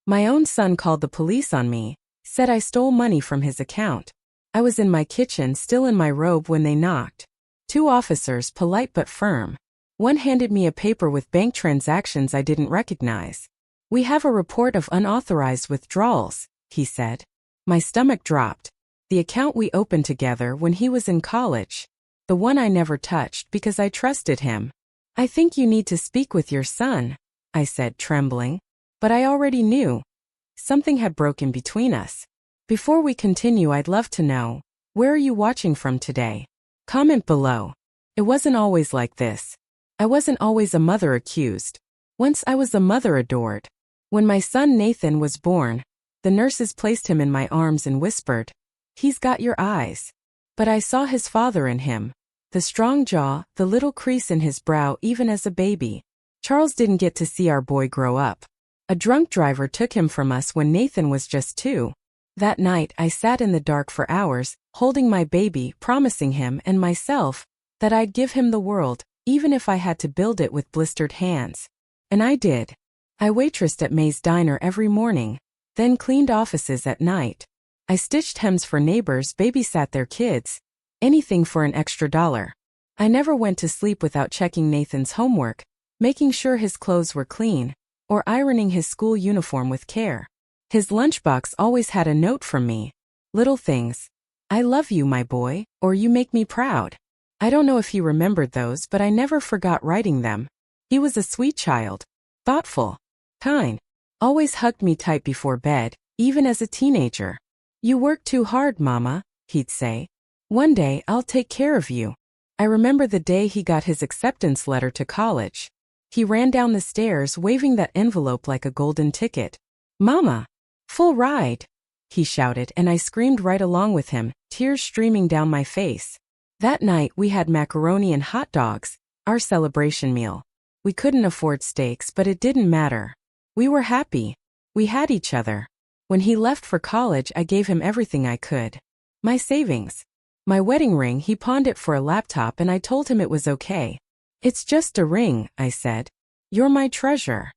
My own son called the police on me, said I stole money from his account. I was in my kitchen still in my robe when they knocked. Two officers, polite but firm. One handed me a paper with bank transactions I didn't recognize. "We have a report of unauthorized withdrawals," he said. My stomach dropped. The account we opened together when he was in college. The one I never touched because I trusted him. "I think you need to speak with your son," I said, trembling. But I already knew. Something had broken between us. Before we continue, I'd love to know, where are you watching from today? Comment below. It wasn't always like this. I wasn't always a mother accused. Once I was a mother adored. When my son Nathan was born, the nurses placed him in my arms and whispered, "He's got your eyes." But I saw his father in him. The strong jaw, the little crease in his brow even as a baby. Charles didn't get to see our boy grow up. A drunk driver took him from us when Nathan was just 2. That night I sat in the dark for hours, holding my baby, promising him and myself that I'd give him the world, even if I had to build it with blistered hands. And I did. I waitressed at May's Diner every morning, then cleaned offices at night. I stitched hems for neighbors, babysat their kids. Anything for an extra $1. I never went to sleep without checking Nathan's homework, making sure his clothes were clean, or ironing his school uniform with care. His lunchbox always had a note from me. Little things. "I love you, my boy," or "You make me proud." I don't know if he remembered those, but I never forgot writing them. He was a sweet child. Thoughtful. Kind. Always hugged me tight before bed, even as a teenager. "You work too hard, Mama," he'd say. "One day I'll take care of you." I remember the day he got his acceptance letter to college. He ran down the stairs waving that envelope like a golden ticket. "Mama! Full ride!" he shouted, and I screamed right along with him, tears streaming down my face. That night we had macaroni and hot dogs, our celebration meal. We couldn't afford steaks, but it didn't matter. We were happy. We had each other. When he left for college, I gave him everything I could. My savings. My wedding ring, he pawned it for a laptop and I told him it was okay. "It's just a ring," I said. "You're my treasure."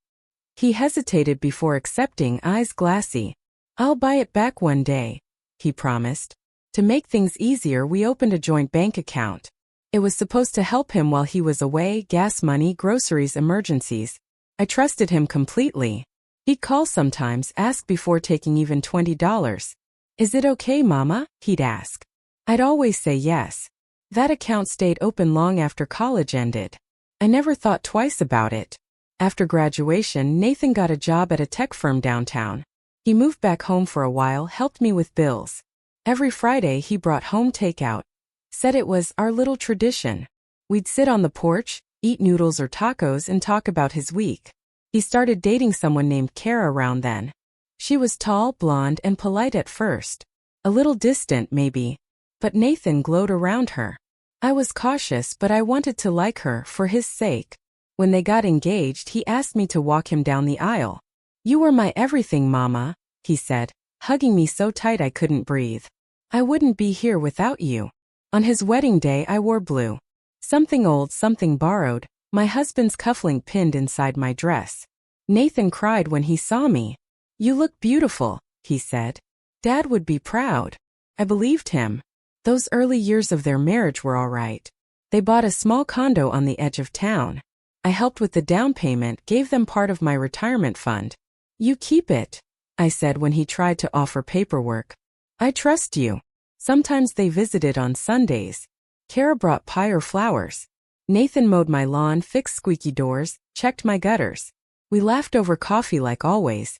He hesitated before accepting, eyes glassy. "I'll buy it back one day," he promised. To make things easier, we opened a joint bank account. It was supposed to help him while he was away, gas money, groceries, emergencies. I trusted him completely. He'd call sometimes, ask before taking even $20. "Is it okay, Mama?" he'd ask. I'd always say yes. That account stayed open long after college ended. I never thought twice about it. After graduation, Nathan got a job at a tech firm downtown. He moved back home for a while, helped me with bills. Every Friday he brought home takeout. Said it was our little tradition. We'd sit on the porch, eat noodles or tacos and talk about his week. He started dating someone named Kara around then. She was tall, blonde, and polite at first. A little distant, maybe. But Nathan glowed around her. I was cautious, but I wanted to like her, for his sake. When they got engaged, he asked me to walk him down the aisle. "You were my everything, Mama," he said, hugging me so tight I couldn't breathe. "I wouldn't be here without you." On his wedding day, I wore blue. Something old, something borrowed, my husband's cufflink pinned inside my dress. Nathan cried when he saw me. "You look beautiful," he said. "Dad would be proud." I believed him. Those early years of their marriage were all right. They bought a small condo on the edge of town. I helped with the down payment, gave them part of my retirement fund. "You keep it," I said when he tried to offer paperwork. "I trust you." Sometimes they visited on Sundays. Kara brought pie or flowers. Nathan mowed my lawn, fixed squeaky doors, checked my gutters. We laughed over coffee like always.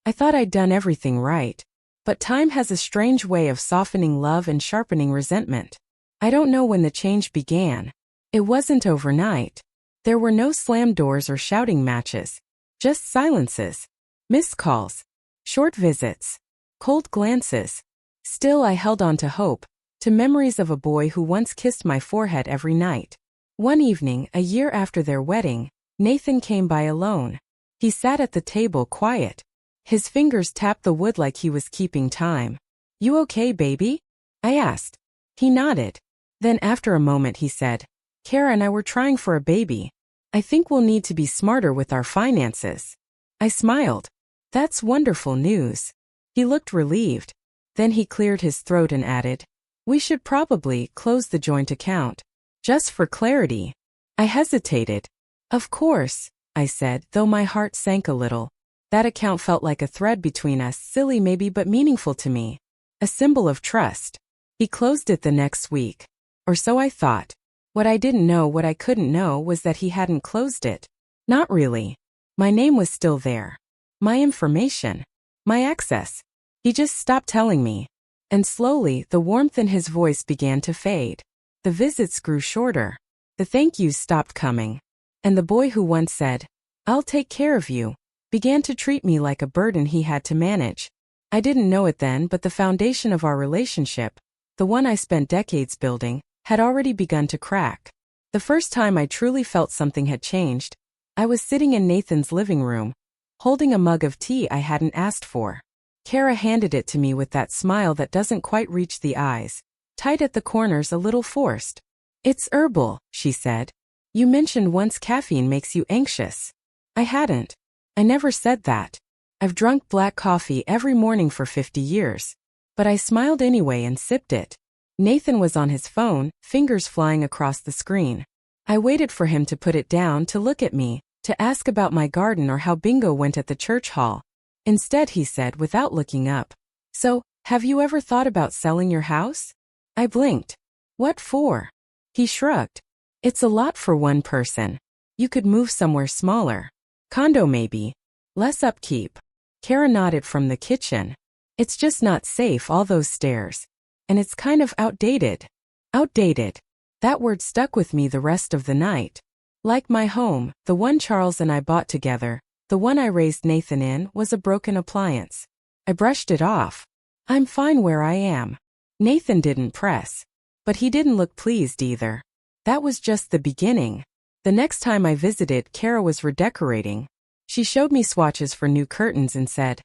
I thought I'd done everything right. But time has a strange way of softening love and sharpening resentment. I don't know when the change began. It wasn't overnight. There were no slam doors or shouting matches. Just silences. Missed calls. Short visits. Cold glances. Still, I held on to hope, to memories of a boy who once kissed my forehead every night. One evening, a year after their wedding, Nathan came by alone. He sat at the table quiet. His fingers tapped the wood like he was keeping time. "You okay, baby?" I asked. He nodded. Then after a moment he said, "Kara and I were trying for a baby. I think we'll need to be smarter with our finances." I smiled. That's wonderful news. He looked relieved. Then he cleared his throat and added, we should probably close the joint account. Just for clarity. I hesitated. Of course, I said, though my heart sank a little. That account felt like a thread between us, silly maybe but meaningful to me. A symbol of trust. He closed it the next week. Or so I thought. What I didn't know, what I couldn't know, was that he hadn't closed it. Not really. My name was still there. My information. My access. He just stopped telling me. And slowly, the warmth in his voice began to fade. The visits grew shorter. The thank yous stopped coming. And the boy who once said, I'll take care of you, began to treat me like a burden he had to manage. I didn't know it then, but the foundation of our relationship, the one I spent decades building, had already begun to crack. The first time I truly felt something had changed, I was sitting in Nathan's living room, holding a mug of tea I hadn't asked for. Kara handed it to me with that smile that doesn't quite reach the eyes, tight at the corners, a little forced. It's herbal, she said. You mentioned once caffeine makes you anxious. I hadn't. I never said that. I've drunk black coffee every morning for 50 years. But I smiled anyway and sipped it. Nathan was on his phone, fingers flying across the screen. I waited for him to put it down, to look at me, to ask about my garden or how bingo went at the church hall. Instead, he said without looking up, so, have you ever thought about selling your house? I blinked. What for? He shrugged. It's a lot for one person. You could move somewhere smaller. Condo maybe. Less upkeep. Kara nodded from the kitchen. It's just not safe, all those stairs. And it's kind of outdated. Outdated. That word stuck with me the rest of the night. Like my home, the one Charles and I bought together, the one I raised Nathan in, was a broken appliance. I brushed it off. I'm fine where I am. Nathan didn't press. But he didn't look pleased either. That was just the beginning. The next time I visited, Kara was redecorating. She showed me swatches for new curtains and said,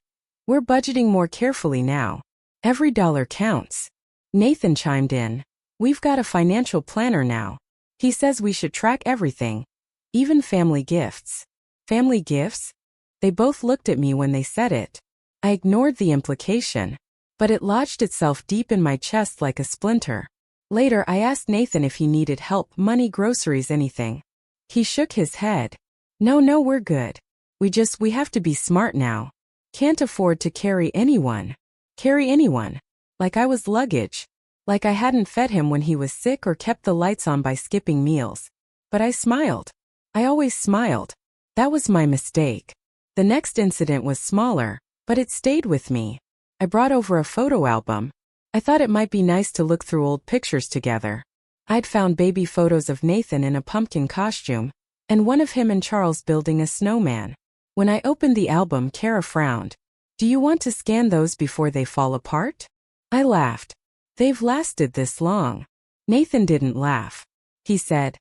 we're budgeting more carefully now. Every dollar counts. Nathan chimed in. We've got a financial planner now. He says we should track everything. Even family gifts. Family gifts? They both looked at me when they said it. I ignored the implication. But it lodged itself deep in my chest like a splinter. Later, I asked Nathan if he needed help, money, groceries, anything. He shook his head. No, we're good. We have to be smart now. Can't afford to carry anyone. Carry anyone. Like I was luggage. Like I hadn't fed him when he was sick or kept the lights on by skipping meals. But I smiled. I always smiled. That was my mistake. The next incident was smaller, but it stayed with me. I brought over a photo album. I thought it might be nice to look through old pictures together. I'd found baby photos of Nathan in a pumpkin costume, and one of him and Charles building a snowman. When I opened the album, Kara frowned. Do you want to scan those before they fall apart? I laughed. They've lasted this long. Nathan didn't laugh. He said,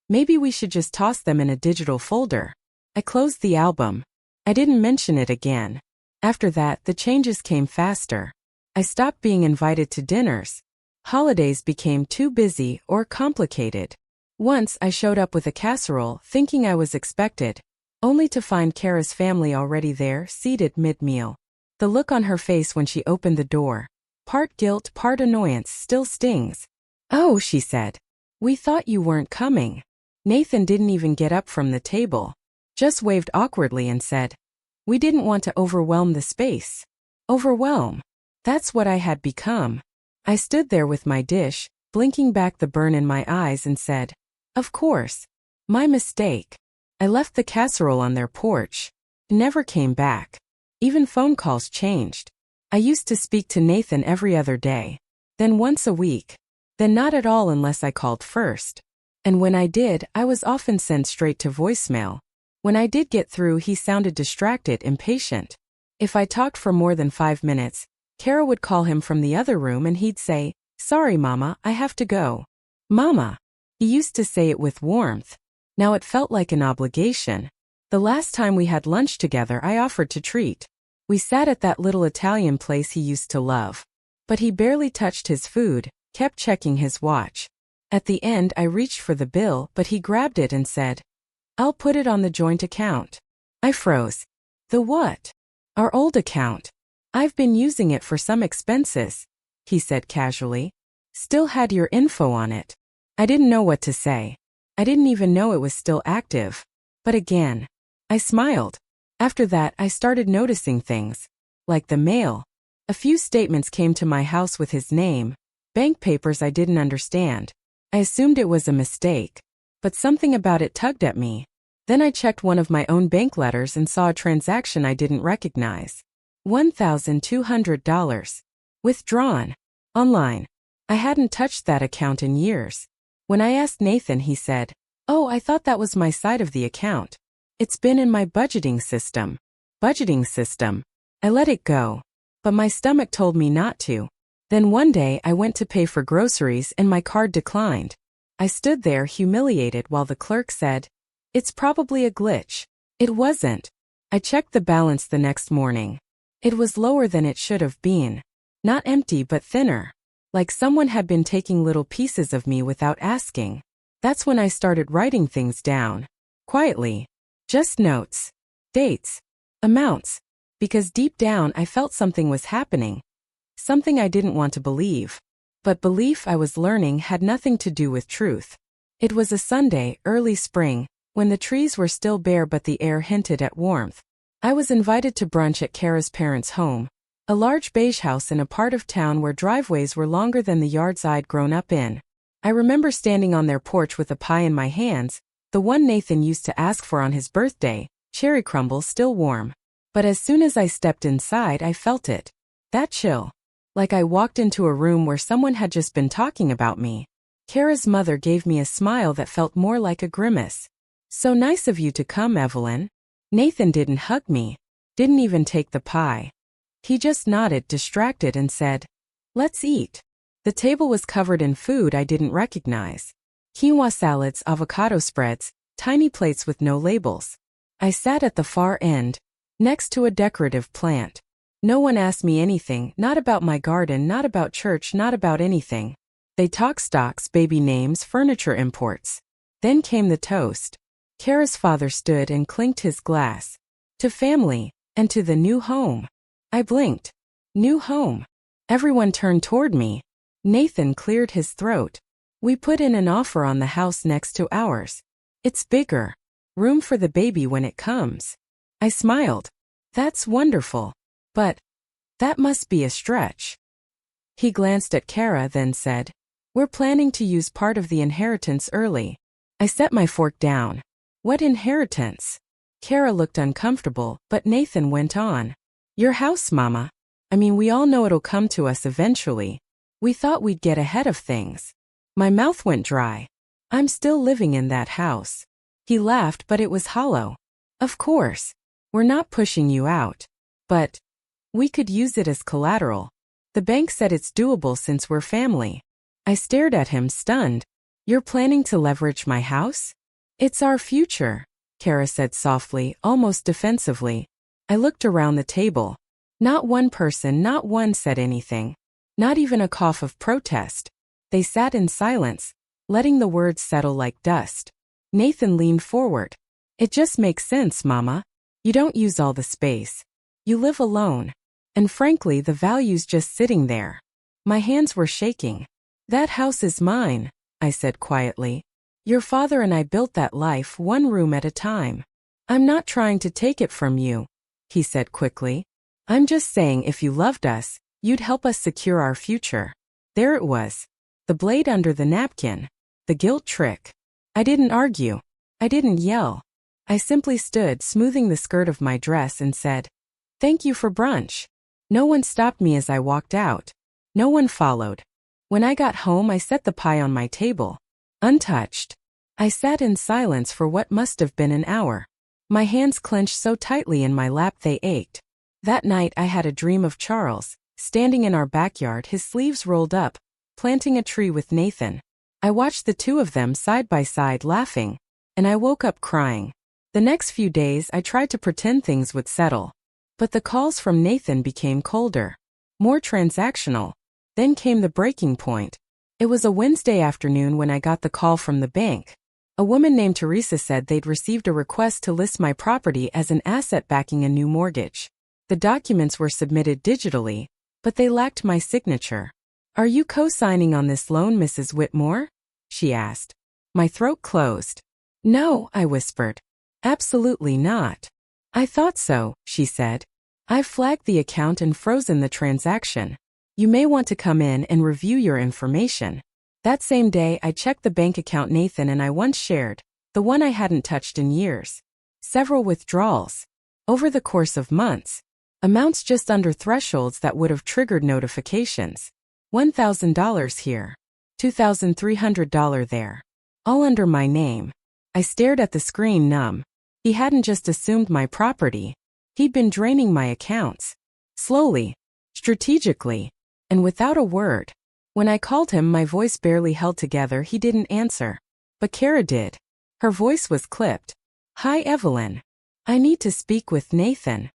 maybe we should just toss them in a digital folder. I closed the album. I didn't mention it again. After that, the changes came faster. I stopped being invited to dinners. Holidays became too busy or complicated. Once I showed up with a casserole, thinking I was expected, only to find Kara's family already there, seated mid-meal. The look on her face when she opened the door, part guilt, part annoyance, still stings. Oh, she said. We thought you weren't coming. Nathan didn't even get up from the table. Just waved awkwardly and said, we didn't want to overwhelm the space. Overwhelm. That's what I had become. I stood there with my dish, blinking back the burn in my eyes and said, of course. My mistake. I left the casserole on their porch. Never came back. Even phone calls changed. I used to speak to Nathan every other day. Then once a week. Then not at all unless I called first. And when I did, I was often sent straight to voicemail. When I did get through, he sounded distracted, impatient. If I talked for more than 5 minutes, Kara would call him from the other room and he'd say, sorry, Mama, I have to go. Mama. He used to say it with warmth. Now it felt like an obligation. The last time we had lunch together, I offered to treat. We sat at that little Italian place he used to love. But he barely touched his food, kept checking his watch. At the end, I reached for the bill, but he grabbed it and said, I'll put it on the joint account. I froze. The what? Our old account. I've been using it for some expenses, he said casually. Still had your info on it. I didn't know what to say. I didn't even know it was still active. But again, I smiled. After that, I started noticing things. Like the mail. A few statements came to my house with his name. Bank papers I didn't understand. I assumed it was a mistake. But something about it tugged at me. Then I checked one of my own bank letters and saw a transaction I didn't recognize. $1,200. Withdrawn. Online. I hadn't touched that account in years. When I asked Nathan, he said, "Oh, I thought that was my side of the account. It's been in my budgeting system." Budgeting system. I let it go. But my stomach told me not to. Then one day I went to pay for groceries and my card declined. I stood there humiliated while the clerk said, "It's probably a glitch." It wasn't. I checked the balance the next morning. It was lower than it should have been. Not empty but thinner. Like someone had been taking little pieces of me without asking. That's when I started writing things down. Quietly. Just notes. Dates. Amounts. Because deep down I felt something was happening. Something I didn't want to believe. But belief, I was learning, had nothing to do with truth. It was a Sunday, early spring, when the trees were still bare but the air hinted at warmth. I was invited to brunch at Kara's parents' home. A large beige house in a part of town where driveways were longer than the yards I'd grown up in. I remember standing on their porch with a pie in my hands, the one Nathan used to ask for on his birthday, cherry crumble still warm. But as soon as I stepped inside, I felt it. That chill. Like I walked into a room where someone had just been talking about me. Kara's mother gave me a smile that felt more like a grimace. "So nice of you to come, Evelyn." Nathan didn't hug me. Didn't even take the pie. He just nodded, distracted, and said, "Let's eat." The table was covered in food I didn't recognize. Quinoa salads, avocado spreads, tiny plates with no labels. I sat at the far end, next to a decorative plant. No one asked me anything, not about my garden, not about church, not about anything. They talked stocks, baby names, furniture imports. Then came the toast. Kara's father stood and clinked his glass. To family, and to the new home. I blinked. New home. Everyone turned toward me. Nathan cleared his throat. "We put in an offer on the house next to ours. It's bigger. Room for the baby when it comes." I smiled. "That's wonderful. But that must be a stretch." He glanced at Kara, then said, "We're planning to use part of the inheritance early." I set my fork down. "What inheritance?" Kara looked uncomfortable, but Nathan went on. "Your house, Mama. I mean, we all know it'll come to us eventually. We thought we'd get ahead of things." My mouth went dry. "I'm still living in that house." He laughed, but it was hollow. "Of course. We're not pushing you out. But we could use it as collateral. The bank said it's doable since we're family." I stared at him, stunned. "You're planning to leverage my house?" "It's our future," Kara said softly, almost defensively. I looked around the table. Not one person, not one said anything. Not even a cough of protest. They sat in silence, letting the words settle like dust. Nathan leaned forward. "It just makes sense, Mama. You don't use all the space. You live alone. And frankly, the value's just sitting there." My hands were shaking. "That house is mine," I said quietly. "Your father and I built that life one room at a time. I'm not trying to take it from you," he said quickly. "I'm just saying if you loved us, you'd help us secure our future." There it was. The blade under the napkin. The guilt trick. I didn't argue. I didn't yell. I simply stood, smoothing the skirt of my dress, and said, "Thank you for brunch." No one stopped me as I walked out. No one followed. When I got home, I set the pie on my table. Untouched. I sat in silence for what must have been an hour. My hands clenched so tightly in my lap they ached. That night I had a dream of Charles, standing in our backyard, his sleeves rolled up, planting a tree with Nathan. I watched the two of them side by side laughing, and I woke up crying. The next few days I tried to pretend things would settle. But the calls from Nathan became colder, more transactional. Then came the breaking point. It was a Wednesday afternoon when I got the call from the bank. A woman named Teresa said they'd received a request to list my property as an asset backing a new mortgage. The documents were submitted digitally, but they lacked my signature. "Are you co-signing on this loan, Mrs. Whitmore?" she asked. My throat closed. "No," I whispered. "Absolutely not." "I thought so," she said. "I've flagged the account and frozen the transaction. You may want to come in and review your information." That same day, I checked the bank account Nathan and I once shared, the one I hadn't touched in years. Several withdrawals. Over the course of months. Amounts just under thresholds that would have triggered notifications. $1,000 here. $2,300 there. All under my name. I stared at the screen numb. He hadn't just assumed my property. He'd been draining my accounts. Slowly. Strategically. And without a word. When I called him, my voice barely held together. He didn't answer. But Kara did. Her voice was clipped. "Hi, Evelyn. I need to speak with Nathan.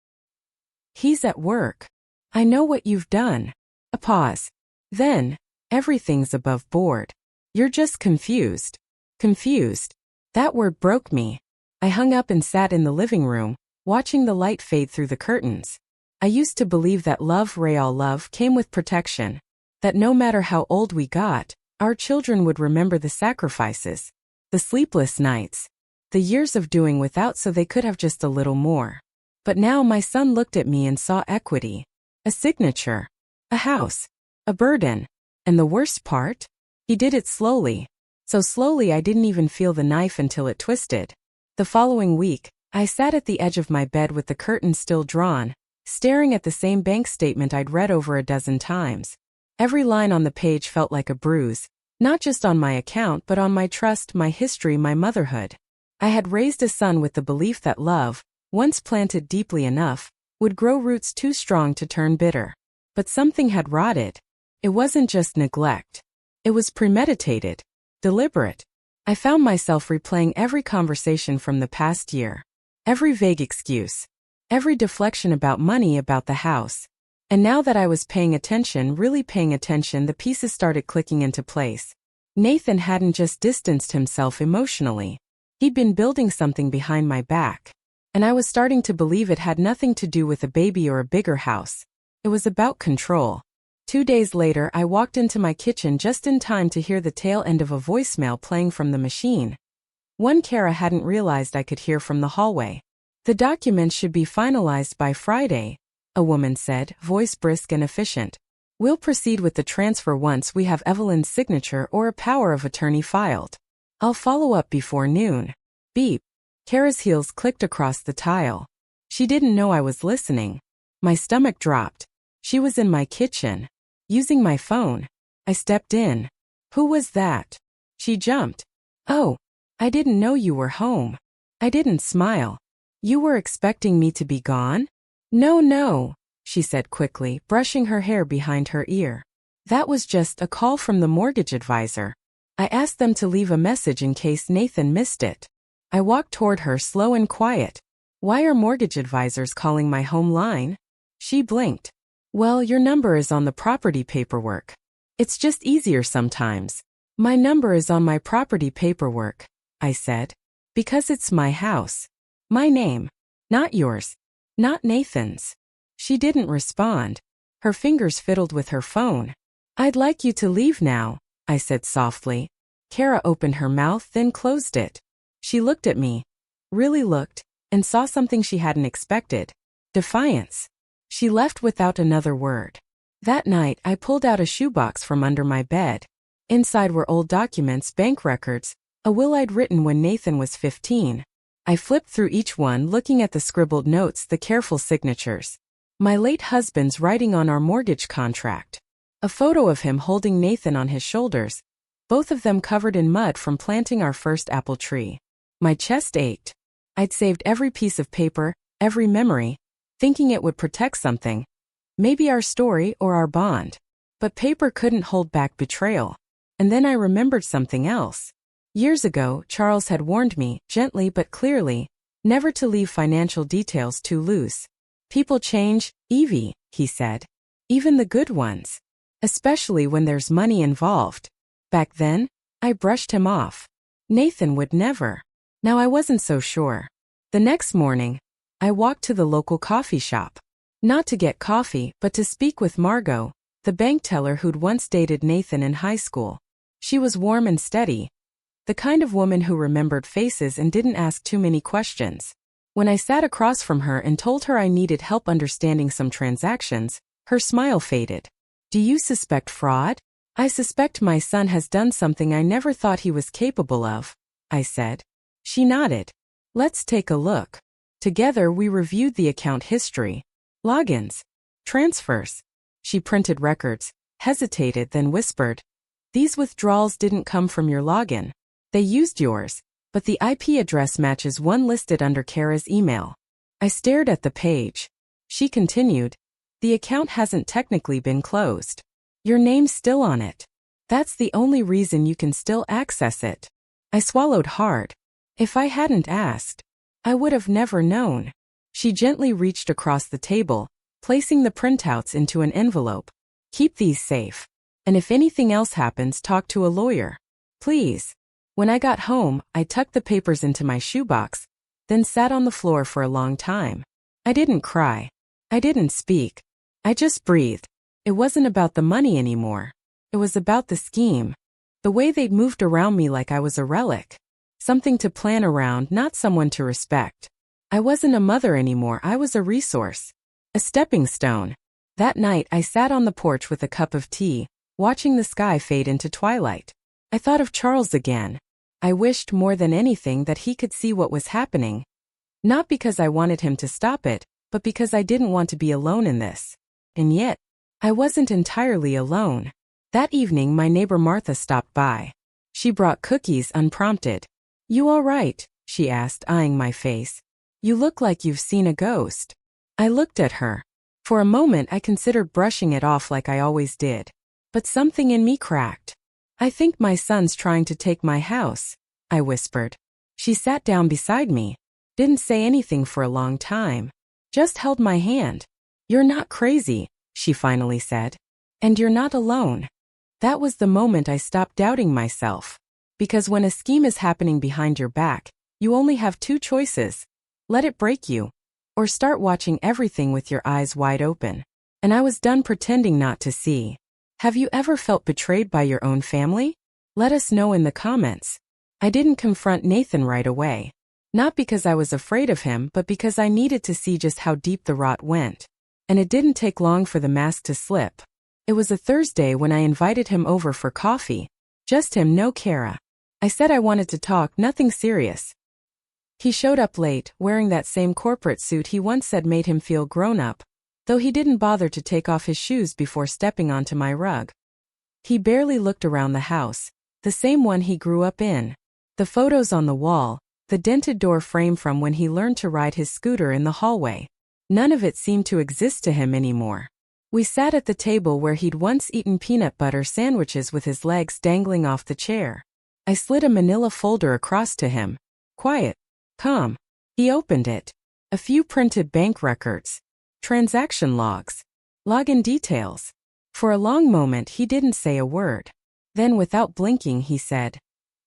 He's at work. I know what you've done." A pause. Then, "Everything's above board. You're just confused." Confused. That word broke me. I hung up and sat in the living room, watching the light fade through the curtains. I used to believe that love, real love, came with protection. That no matter how old we got, our children would remember the sacrifices, the sleepless nights, the years of doing without so they could have just a little more. But now my son looked at me and saw equity. A signature. A house. A burden. And the worst part? He did it slowly. So slowly I didn't even feel the knife until it twisted. The following week, I sat at the edge of my bed with the curtains still drawn, staring at the same bank statement I'd read over a dozen times. Every line on the page felt like a bruise, not just on my account but on my trust, my history, my motherhood. I had raised a son with the belief that love, once planted deeply enough, would grow roots too strong to turn bitter. But something had rotted. It wasn't just neglect. It was premeditated, deliberate. I found myself replaying every conversation from the past year. Every vague excuse. Every deflection about money, about the house. And now that I was paying attention, really paying attention, the pieces started clicking into place. Nathan hadn't just distanced himself emotionally. He'd been building something behind my back. And I was starting to believe it had nothing to do with a baby or a bigger house. It was about control. 2 days later, I walked into my kitchen just in time to hear the tail end of a voicemail playing from the machine. One Kara hadn't realized I could hear from the hallway. "The documents should be finalized by Friday," a woman said, voice brisk and efficient. "We'll proceed with the transfer once we have Evelyn's signature or a power of attorney filed. I'll follow up before noon." Beep. Kara's heels clicked across the tile. She didn't know I was listening. My stomach dropped. She was in my kitchen, using my phone. I stepped in. "Who was that?" She jumped. "Oh, I didn't know you were home." I didn't smile. "You were expecting me to be gone?" No, she said quickly, brushing her hair behind her ear. "That was just a call from the mortgage advisor. I asked them to leave a message in case Nathan missed it." I walked toward her, slow and quiet. "Why are mortgage advisors calling my home line?" She blinked. "Well, your number is on the property paperwork. It's just easier sometimes." "My number is on my property paperwork," I said. "Because it's my house. My name. Not yours. Not Nathan's." She didn't respond. Her fingers fiddled with her phone. "I'd like you to leave now," I said softly. Kara opened her mouth, then closed it. She looked at me. Really looked, and saw something she hadn't expected. Defiance. She left without another word. That night, I pulled out a shoebox from under my bed. Inside were old documents, bank records, a will I'd written when Nathan was 15. I flipped through each one, looking at the scribbled notes, the careful signatures. My late husband's writing on our mortgage contract. A photo of him holding Nathan on his shoulders, both of them covered in mud from planting our first apple tree. My chest ached. I'd saved every piece of paper, every memory, thinking it would protect something. Maybe our story or our bond. But paper couldn't hold back betrayal. And then I remembered something else. Years ago, Charles had warned me, gently but clearly, never to leave financial details too loose. "People change, Evie," he said. "Even the good ones. Especially when there's money involved." Back then, I brushed him off. Nathan would never. Now I wasn't so sure. The next morning, I walked to the local coffee shop. Not to get coffee, but to speak with Margot, the bank teller who'd once dated Nathan in high school. She was warm and steady, the kind of woman who remembered faces and didn't ask too many questions. When I sat across from her and told her I needed help understanding some transactions, her smile faded. Do you suspect fraud? I suspect my son has done something I never thought he was capable of, I said. She nodded. Let's take a look. Together we reviewed the account history. Logins. Transfers. She printed records, hesitated, then whispered. These withdrawals didn't come from your login. They used yours, but the IP address matches one listed under Kara's email. I stared at the page. She continued. The account hasn't technically been closed. Your name's still on it. That's the only reason you can still access it. I swallowed hard. If I hadn't asked, I would have never known. She gently reached across the table, placing the printouts into an envelope. Keep these safe. And if anything else happens, talk to a lawyer. Please. When I got home, I tucked the papers into my shoebox, then sat on the floor for a long time. I didn't cry. I didn't speak. I just breathed. It wasn't about the money anymore. It was about the scheme. The way they'd moved around me like I was a relic. Something to plan around, not someone to respect. I wasn't a mother anymore, I was a resource. A stepping stone. That night I sat on the porch with a cup of tea, watching the sky fade into twilight. I thought of Charles again. I wished more than anything that he could see what was happening. Not because I wanted him to stop it, but because I didn't want to be alone in this. And yet, I wasn't entirely alone. That evening my neighbor Martha stopped by. She brought cookies unprompted. You all right? She asked, eyeing my face. You look like you've seen a ghost. I looked at her. For a moment I considered brushing it off like I always did. But something in me cracked. I think my son's trying to take my house, I whispered. She sat down beside me. Didn't say anything for a long time. Just held my hand. You're not crazy, she finally said. And you're not alone. That was the moment I stopped doubting myself. Because when a scheme is happening behind your back, you only have two choices. Let it break you. Or start watching everything with your eyes wide open. And I was done pretending not to see. Have you ever felt betrayed by your own family? Let us know in the comments. I didn't confront Nathan right away. Not because I was afraid of him, but because I needed to see just how deep the rot went. And it didn't take long for the mask to slip. It was a Thursday when I invited him over for coffee. Just him, no Kara. I said I wanted to talk, nothing serious. He showed up late, wearing that same corporate suit he once said made him feel grown up, though he didn't bother to take off his shoes before stepping onto my rug. He barely looked around the house, the same one he grew up in. The photos on the wall, the dented door frame from when he learned to ride his scooter in the hallway. None of it seemed to exist to him anymore. We sat at the table where he'd once eaten peanut butter sandwiches with his legs dangling off the chair. I slid a manila folder across to him. Quiet. Calm. He opened it. A few printed bank records. Transaction logs. Login details. For a long moment he didn't say a word. Then without blinking he said,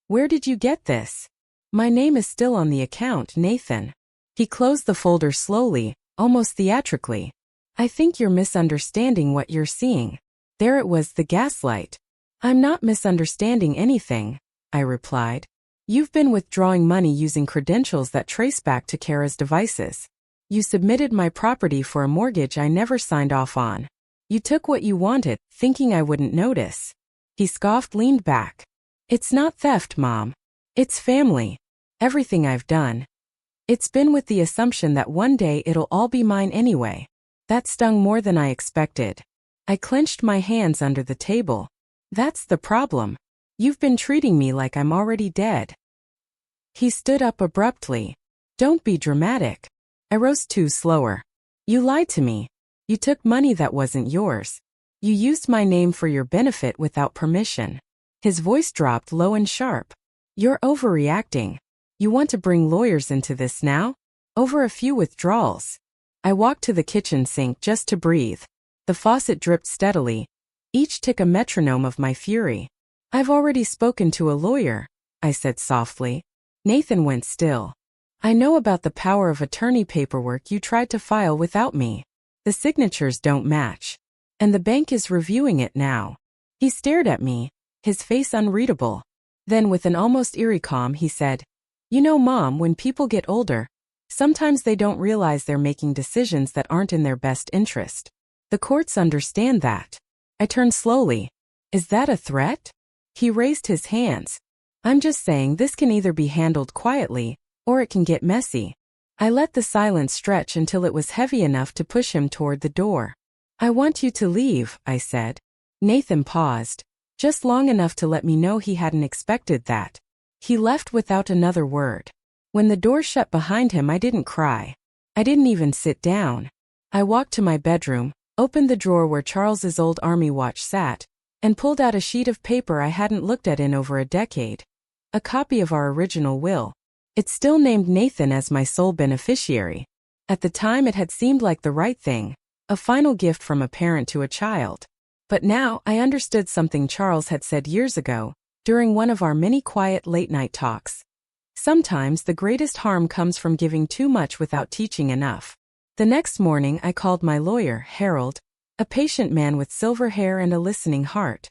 "Where did you get this?" "My name is still on the account, Nathan." He closed the folder slowly, almost theatrically. "I think you're misunderstanding what you're seeing." There it was, the gaslight. "I'm not misunderstanding anything," I replied. "You've been withdrawing money using credentials that trace back to Kara's devices. You submitted my property for a mortgage I never signed off on. You took what you wanted, thinking I wouldn't notice." He scoffed, leaned back. "It's not theft, Mom. It's family. Everything I've done. It's been with the assumption that one day it'll all be mine anyway." That stung more than I expected. I clenched my hands under the table. "That's the problem. You've been treating me like I'm already dead." He stood up abruptly. "Don't be dramatic." I rose too slower. "You lied to me. You took money that wasn't yours. You used my name for your benefit without permission." His voice dropped low and sharp. "You're overreacting. You want to bring lawyers into this now? Over a few withdrawals." I walked to the kitchen sink just to breathe. The faucet dripped steadily, each tick a metronome of my fury. "I've already spoken to a lawyer," I said softly. Nathan went still. "I know about the power of attorney paperwork you tried to file without me." The signatures don't match. And the bank is reviewing it now. He stared at me, his face unreadable. Then with an almost eerie calm he said, "You know, Mom, when people get older, sometimes they don't realize they're making decisions that aren't in their best interest. The courts understand that." I turned slowly. "Is that a threat?" He raised his hands. "I'm just saying this can either be handled quietly, or it can get messy." I let the silence stretch until it was heavy enough to push him toward the door. "I want you to leave," I said. Nathan paused, just long enough to let me know he hadn't expected that. He left without another word. When the door shut behind him, I didn't cry. I didn't even sit down. I walked to my bedroom, opened the drawer where Charles's old army watch sat, and pulled out a sheet of paper I hadn't looked at in over a decade. A copy of our original will. It still named Nathan as my sole beneficiary. At the time it had seemed like the right thing, a final gift from a parent to a child. But now I understood something Charles had said years ago, during one of our many quiet late-night talks. Sometimes the greatest harm comes from giving too much without teaching enough. The next morning I called my lawyer, Harold, a patient man with silver hair and a listening heart.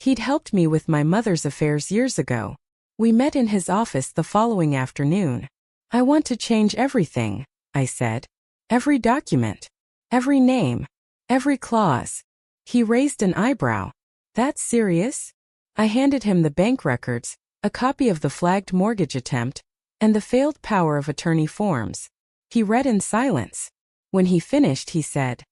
He'd helped me with my mother's affairs years ago. We met in his office the following afternoon. "I want to change everything," I said. "Every document. Every name. Every clause." He raised an eyebrow. "That's serious?" I handed him the bank records, a copy of the flagged mortgage attempt, and the failed power of attorney forms. He read in silence. When he finished, he said,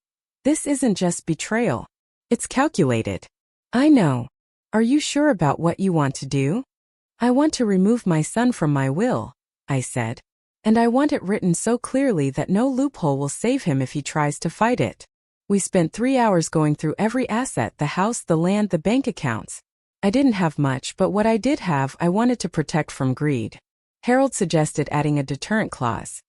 "This isn't just betrayal. It's calculated." "I know. Are you sure about what you want to do?" "I want to remove my son from my will," I said. "And I want it written so clearly that no loophole will save him if he tries to fight it." We spent 3 hours going through every asset, the house, the land, the bank accounts. I didn't have much, but what I did have I wanted to protect from greed. Harold suggested adding a deterrent clause.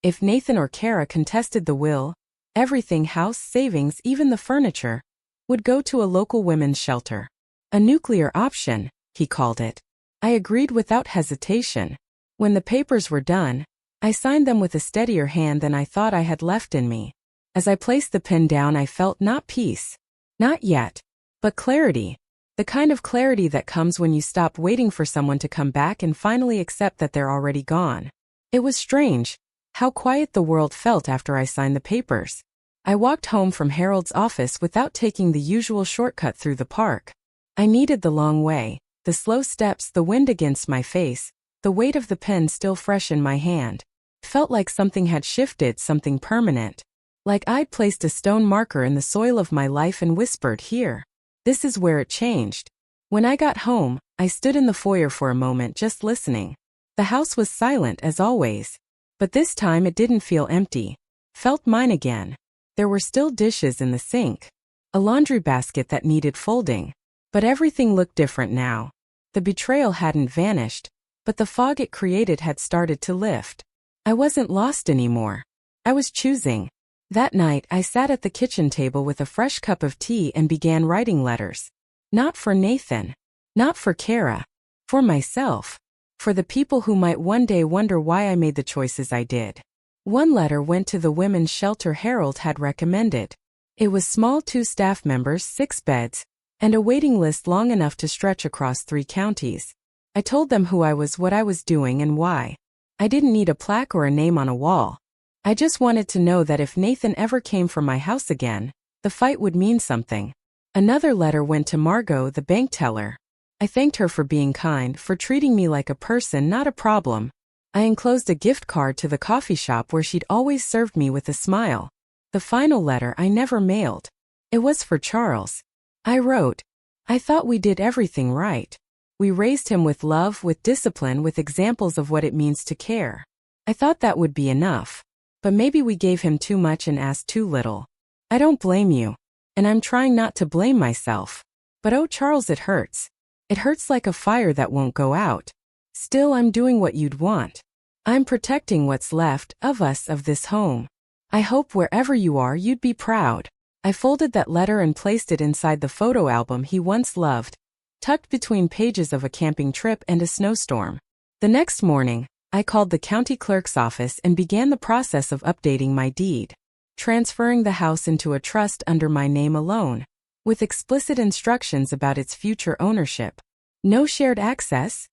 If Nathan or Kara contested the will, everything, house, savings, even the furniture, would go to a local women's shelter. A nuclear option, he called it. I agreed without hesitation. When the papers were done, I signed them with a steadier hand than I thought I had left in me. As I placed the pen down, I felt not peace. Not yet. But clarity. The kind of clarity that comes when you stop waiting for someone to come back and finally accept that they're already gone. It was strange how quiet the world felt after I signed the papers. I walked home from Harold's office without taking the usual shortcut through the park. I needed the long way, the slow steps, the wind against my face, the weight of the pen still fresh in my hand. It felt like something had shifted, something permanent. Like I'd placed a stone marker in the soil of my life and whispered, "Here." This is where it changed. When I got home, I stood in the foyer for a moment just listening. The house was silent as always. But this time it didn't feel empty. Felt mine again. There were still dishes in the sink. A laundry basket that needed folding. But everything looked different now. The betrayal hadn't vanished, but the fog it created had started to lift. I wasn't lost anymore. I was choosing. That night, I sat at the kitchen table with a fresh cup of tea and began writing letters. Not for Nathan. Not for Kara. For myself. For the people who might one day wonder why I made the choices I did. One letter went to the women's shelter Harold had recommended. It was small, 2 staff members, 6 beds, and a waiting list long enough to stretch across 3 counties. I told them who I was, what I was doing, and why. I didn't need a plaque or a name on a wall. I just wanted to know that if Nathan ever came for my house again, the fight would mean something. Another letter went to Margot, the bank teller. I thanked her for being kind, for treating me like a person, not a problem. I enclosed a gift card to the coffee shop where she'd always served me with a smile. The final letter I never mailed. It was for Charles. I wrote, "I thought we did everything right. We raised him with love, with discipline, with examples of what it means to care. I thought that would be enough. But maybe we gave him too much and asked too little. I don't blame you. And I'm trying not to blame myself. But oh, Charles, it hurts. It hurts like a fire that won't go out. Still, I'm doing what you'd want. I'm protecting what's left of us, of this home. I hope wherever you are, you'd be proud." I folded that letter and placed it inside the photo album he once loved, tucked between pages of a camping trip and a snowstorm. The next morning, I called the county clerk's office and began the process of updating my deed. transferring the house into a trust under my name alone, with explicit instructions about its future ownership. No shared access?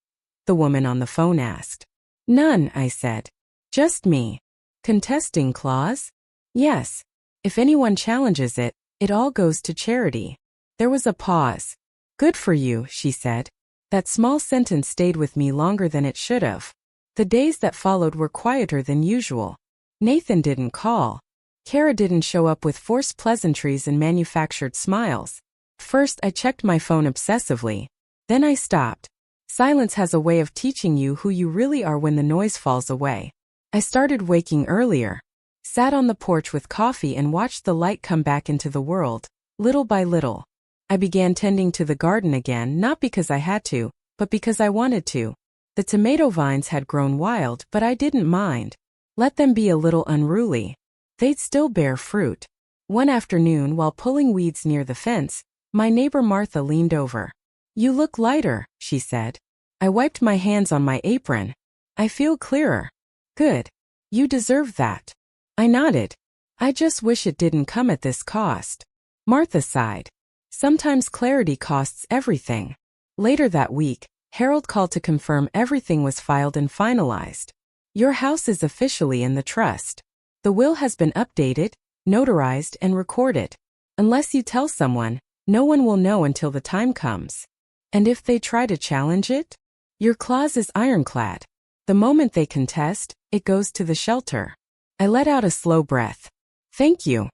The woman on the phone asked. None, I said. Just me. Contesting clause? Yes. If anyone challenges it, it all goes to charity. There was a pause. Good for you, she said. That small sentence stayed with me longer than it should have. The days that followed were quieter than usual. Nathan didn't call. Kara didn't show up with forced pleasantries and manufactured smiles. First, I checked my phone obsessively. Then I stopped. Silence has a way of teaching you who you really are when the noise falls away. I started waking earlier. Sat on the porch with coffee and watched the light come back into the world, little by little. I began tending to the garden again, not because I had to, but because I wanted to. The tomato vines had grown wild, but I didn't mind. Let them be a little unruly. They'd still bear fruit. One afternoon, while pulling weeds near the fence, my neighbor Martha leaned over. You look lighter, she said. I wiped my hands on my apron. I feel clearer. Good. You deserve that. I nodded. I just wish it didn't come at this cost. Martha sighed. Sometimes clarity costs everything. Later that week, Harold called to confirm everything was filed and finalized. Your house is officially in the trust. The will has been updated, notarized, and recorded. Unless you tell someone, no one will know until the time comes. And if they try to challenge it? Your clause is ironclad. The moment they contest, it goes to the shelter. I let out a slow breath. Thank you.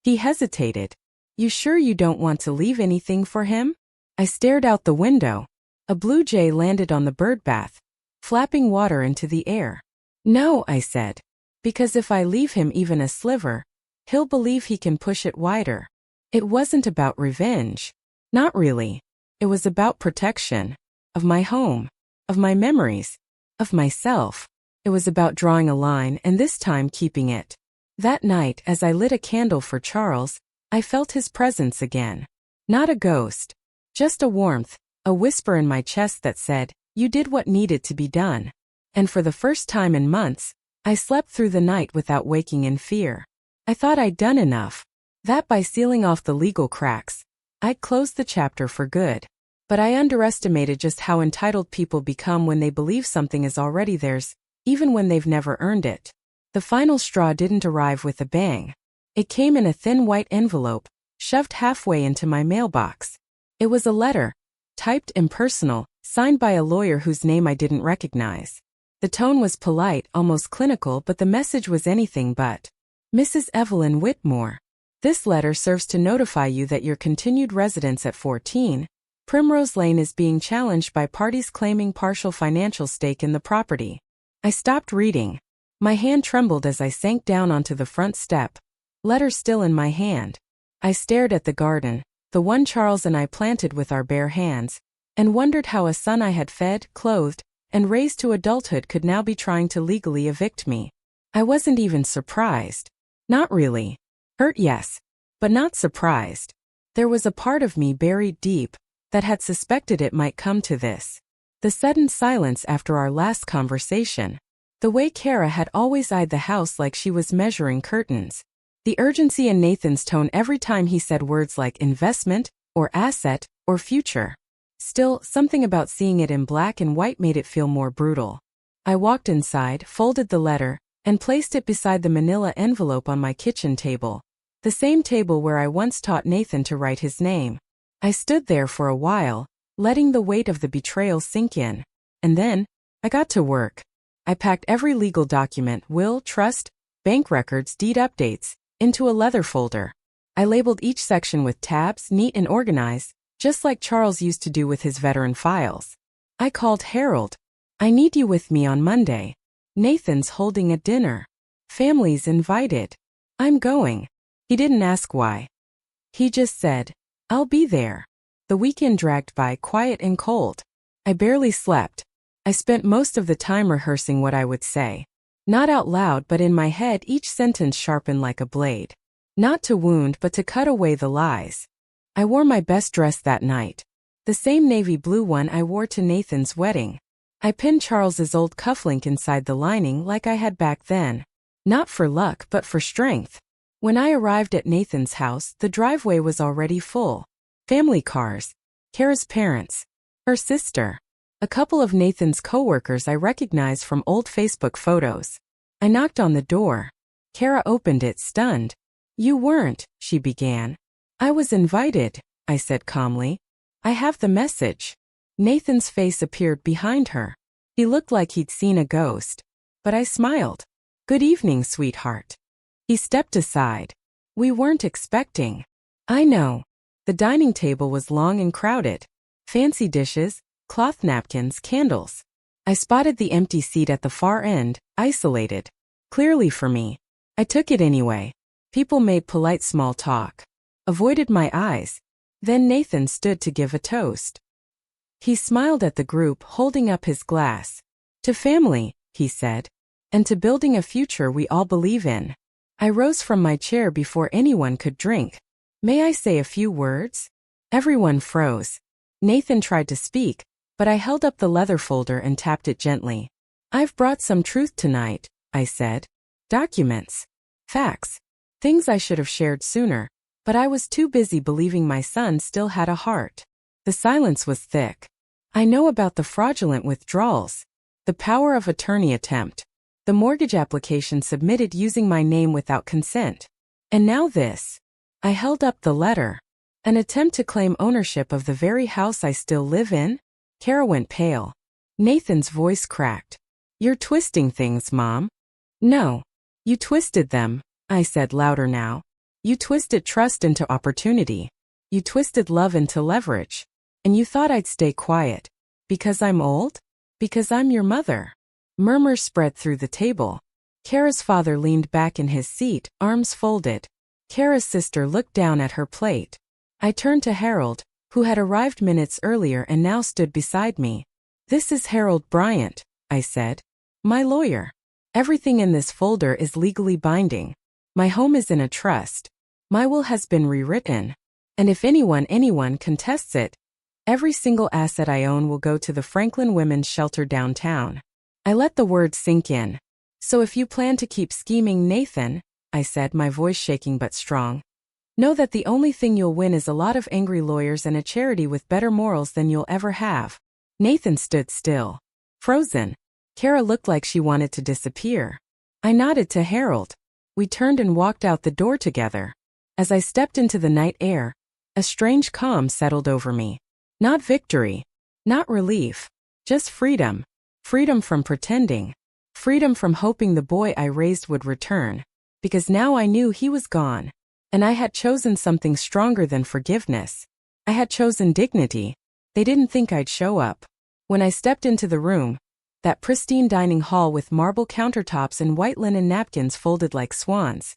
He hesitated. You sure you don't want to leave anything for him? I stared out the window. A blue jay landed on the birdbath, flapping water into the air. No, I said. Because if I leave him even a sliver, he'll believe he can push it wider. It wasn't about revenge. Not really. It was about protection. Of my home. Of my memories. Of myself. It was about drawing a line and this time keeping it. That night, as I lit a candle for Charles, I felt his presence again. Not a ghost. Just a warmth, a whisper in my chest that said, you did what needed to be done. And for the first time in months, I slept through the night without waking in fear. I thought I'd done enough. That by sealing off the legal cracks, I'd closed the chapter for good. But I underestimated just how entitled people become when they believe something is already theirs, even when they've never earned it. The final straw didn't arrive with a bang. It came in a thin white envelope, shoved halfway into my mailbox. It was a letter, typed impersonal, signed by a lawyer whose name I didn't recognize. The tone was polite, almost clinical, but the message was anything but. Mrs. Evelyn Whitmore. This letter serves to notify you that your continued residence at 14 Primrose Lane is being challenged by parties claiming partial financial stake in the property. I stopped reading. My hand trembled as I sank down onto the front step, letter still in my hand. I stared at the garden, the one Charles and I planted with our bare hands, and wondered how a son I had fed, clothed, and raised to adulthood could now be trying to legally evict me. I wasn't even surprised. Not really. Hurt, yes, but not surprised. There was a part of me buried deep that had suspected it might come to this. The sudden silence after our last conversation. The way Kara had always eyed the house like she was measuring curtains. The urgency in Nathan's tone every time he said words like investment, or asset, or future. Still, something about seeing it in black and white made it feel more brutal. I walked inside, folded the letter, and placed it beside the manila envelope on my kitchen table. The same table where I once taught Nathan to write his name. I stood there for a while, letting the weight of the betrayal sink in. And then, I got to work. I packed every legal document, will, trust, bank records, deed updates, into a leather folder. I labeled each section with tabs, neat and organized, just like Charles used to do with his veteran files. I called Harold. I need you with me on Monday. Nathan's holding a dinner. Family's invited. I'm going. He didn't ask why. He just said, I'll be there. The weekend dragged by quiet and cold. I barely slept. I spent most of the time rehearsing what I would say. Not out loud, but in my head, each sentence sharpened like a blade. Not to wound, but to cut away the lies. I wore my best dress that night. The same navy blue one I wore to Nathan's wedding. I pinned Charles's old cufflink inside the lining like I had back then. Not for luck, but for strength. When I arrived at Nathan's house, the driveway was already full. Family cars, Kara's parents, her sister, a couple of Nathan's coworkers I recognized from old Facebook photos. I knocked on the door. Kara opened it, stunned. "You weren't," she began. "I was invited," I said calmly. "I have the message." Nathan's face appeared behind her. He looked like he'd seen a ghost. But I smiled. "Good evening, sweetheart." He stepped aside. "We weren't expecting." "I know." The dining table was long and crowded. Fancy dishes, cloth napkins, candles. I spotted the empty seat at the far end, isolated. Clearly for me. I took it anyway. People made polite small talk. Avoided my eyes. Then Nathan stood to give a toast. He smiled at the group, holding up his glass. "To family," he said. "And to building a future we all believe in." I rose from my chair before anyone could drink. "May I say a few words?" Everyone froze. Nathan tried to speak, but I held up the leather folder and tapped it gently. "I've brought some truth tonight," I said. "Documents. Facts. Things I should have shared sooner, but I was too busy believing my son still had a heart." The silence was thick. "I know about the fraudulent withdrawals, the power of attorney attempt, the mortgage application submitted using my name without consent. And now this." I held up the letter. "An attempt to claim ownership of the very house I still live in?" Kara went pale. Nathan's voice cracked. "You're twisting things, Mom." "No. You twisted them," I said louder now. "You twisted trust into opportunity. You twisted love into leverage. And you thought I'd stay quiet. Because I'm old? Because I'm your mother." Murmurs spread through the table. Kara's father leaned back in his seat, arms folded. Kara's sister looked down at her plate. I turned to Harold, who had arrived minutes earlier and now stood beside me. "This is Harold Bryant," I said. "My lawyer. Everything in this folder is legally binding. My home is in a trust. My will has been rewritten. And if anyone contests it, every single asset I own will go to the Franklin Women's Shelter downtown." I let the words sink in. "So if you plan to keep scheming, Nathan," I said, my voice shaking but strong, "know that the only thing you'll win is a lot of angry lawyers and a charity with better morals than you'll ever have." Nathan stood still. Frozen. Kara looked like she wanted to disappear. I nodded to Harold. We turned and walked out the door together. As I stepped into the night air, a strange calm settled over me. Not victory. Not relief. Just freedom. Freedom from pretending. Freedom from hoping the boy I raised would return. Because now I knew he was gone. And I had chosen something stronger than forgiveness. I had chosen dignity. They didn't think I'd show up. When I stepped into the room, that pristine dining hall with marble countertops and white linen napkins folded like swans,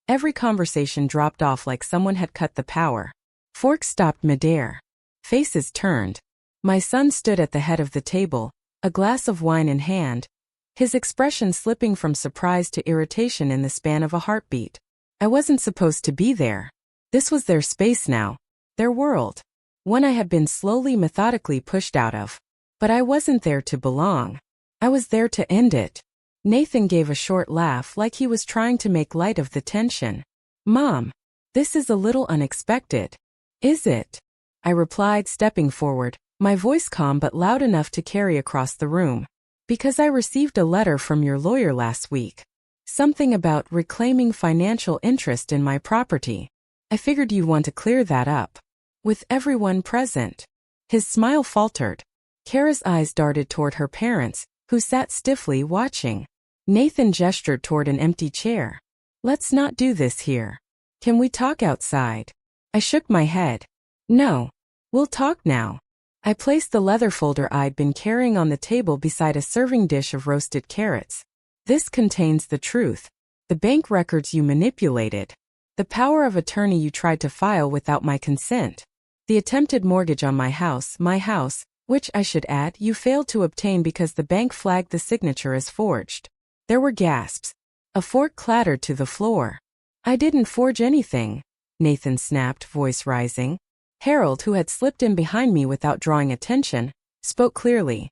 every conversation dropped off like someone had cut the power. Forks stopped midair. Faces turned. My son stood at the head of the table, a glass of wine in hand, his expression slipping from surprise to irritation in the span of a heartbeat. I wasn't supposed to be there. This was their space now, their world, one I had been slowly, methodically pushed out of. But I wasn't there to belong. I was there to end it. Nathan gave a short laugh like he was trying to make light of the tension. "Mom, this is a little unexpected." "Is it?" I replied, stepping forward, my voice calm but loud enough to carry across the room. "Because I received a letter from your lawyer last week. Something about reclaiming financial interest in my property. I figured you'd want to clear that up. With everyone present." His smile faltered. Kara's eyes darted toward her parents, who sat stiffly watching. Nathan gestured toward an empty chair. "Let's not do this here. Can we talk outside?" I shook my head. "No. We'll talk now." I placed the leather folder I'd been carrying on the table beside a serving dish of roasted carrots. "This contains the truth. The bank records you manipulated. The power of attorney you tried to file without my consent. The attempted mortgage on my house, which I should add, you failed to obtain because the bank flagged the signature as forged." There were gasps. A fork clattered to the floor. "I didn't forge anything," Nathan snapped, voice rising. Harold, who had slipped in behind me without drawing attention, spoke clearly.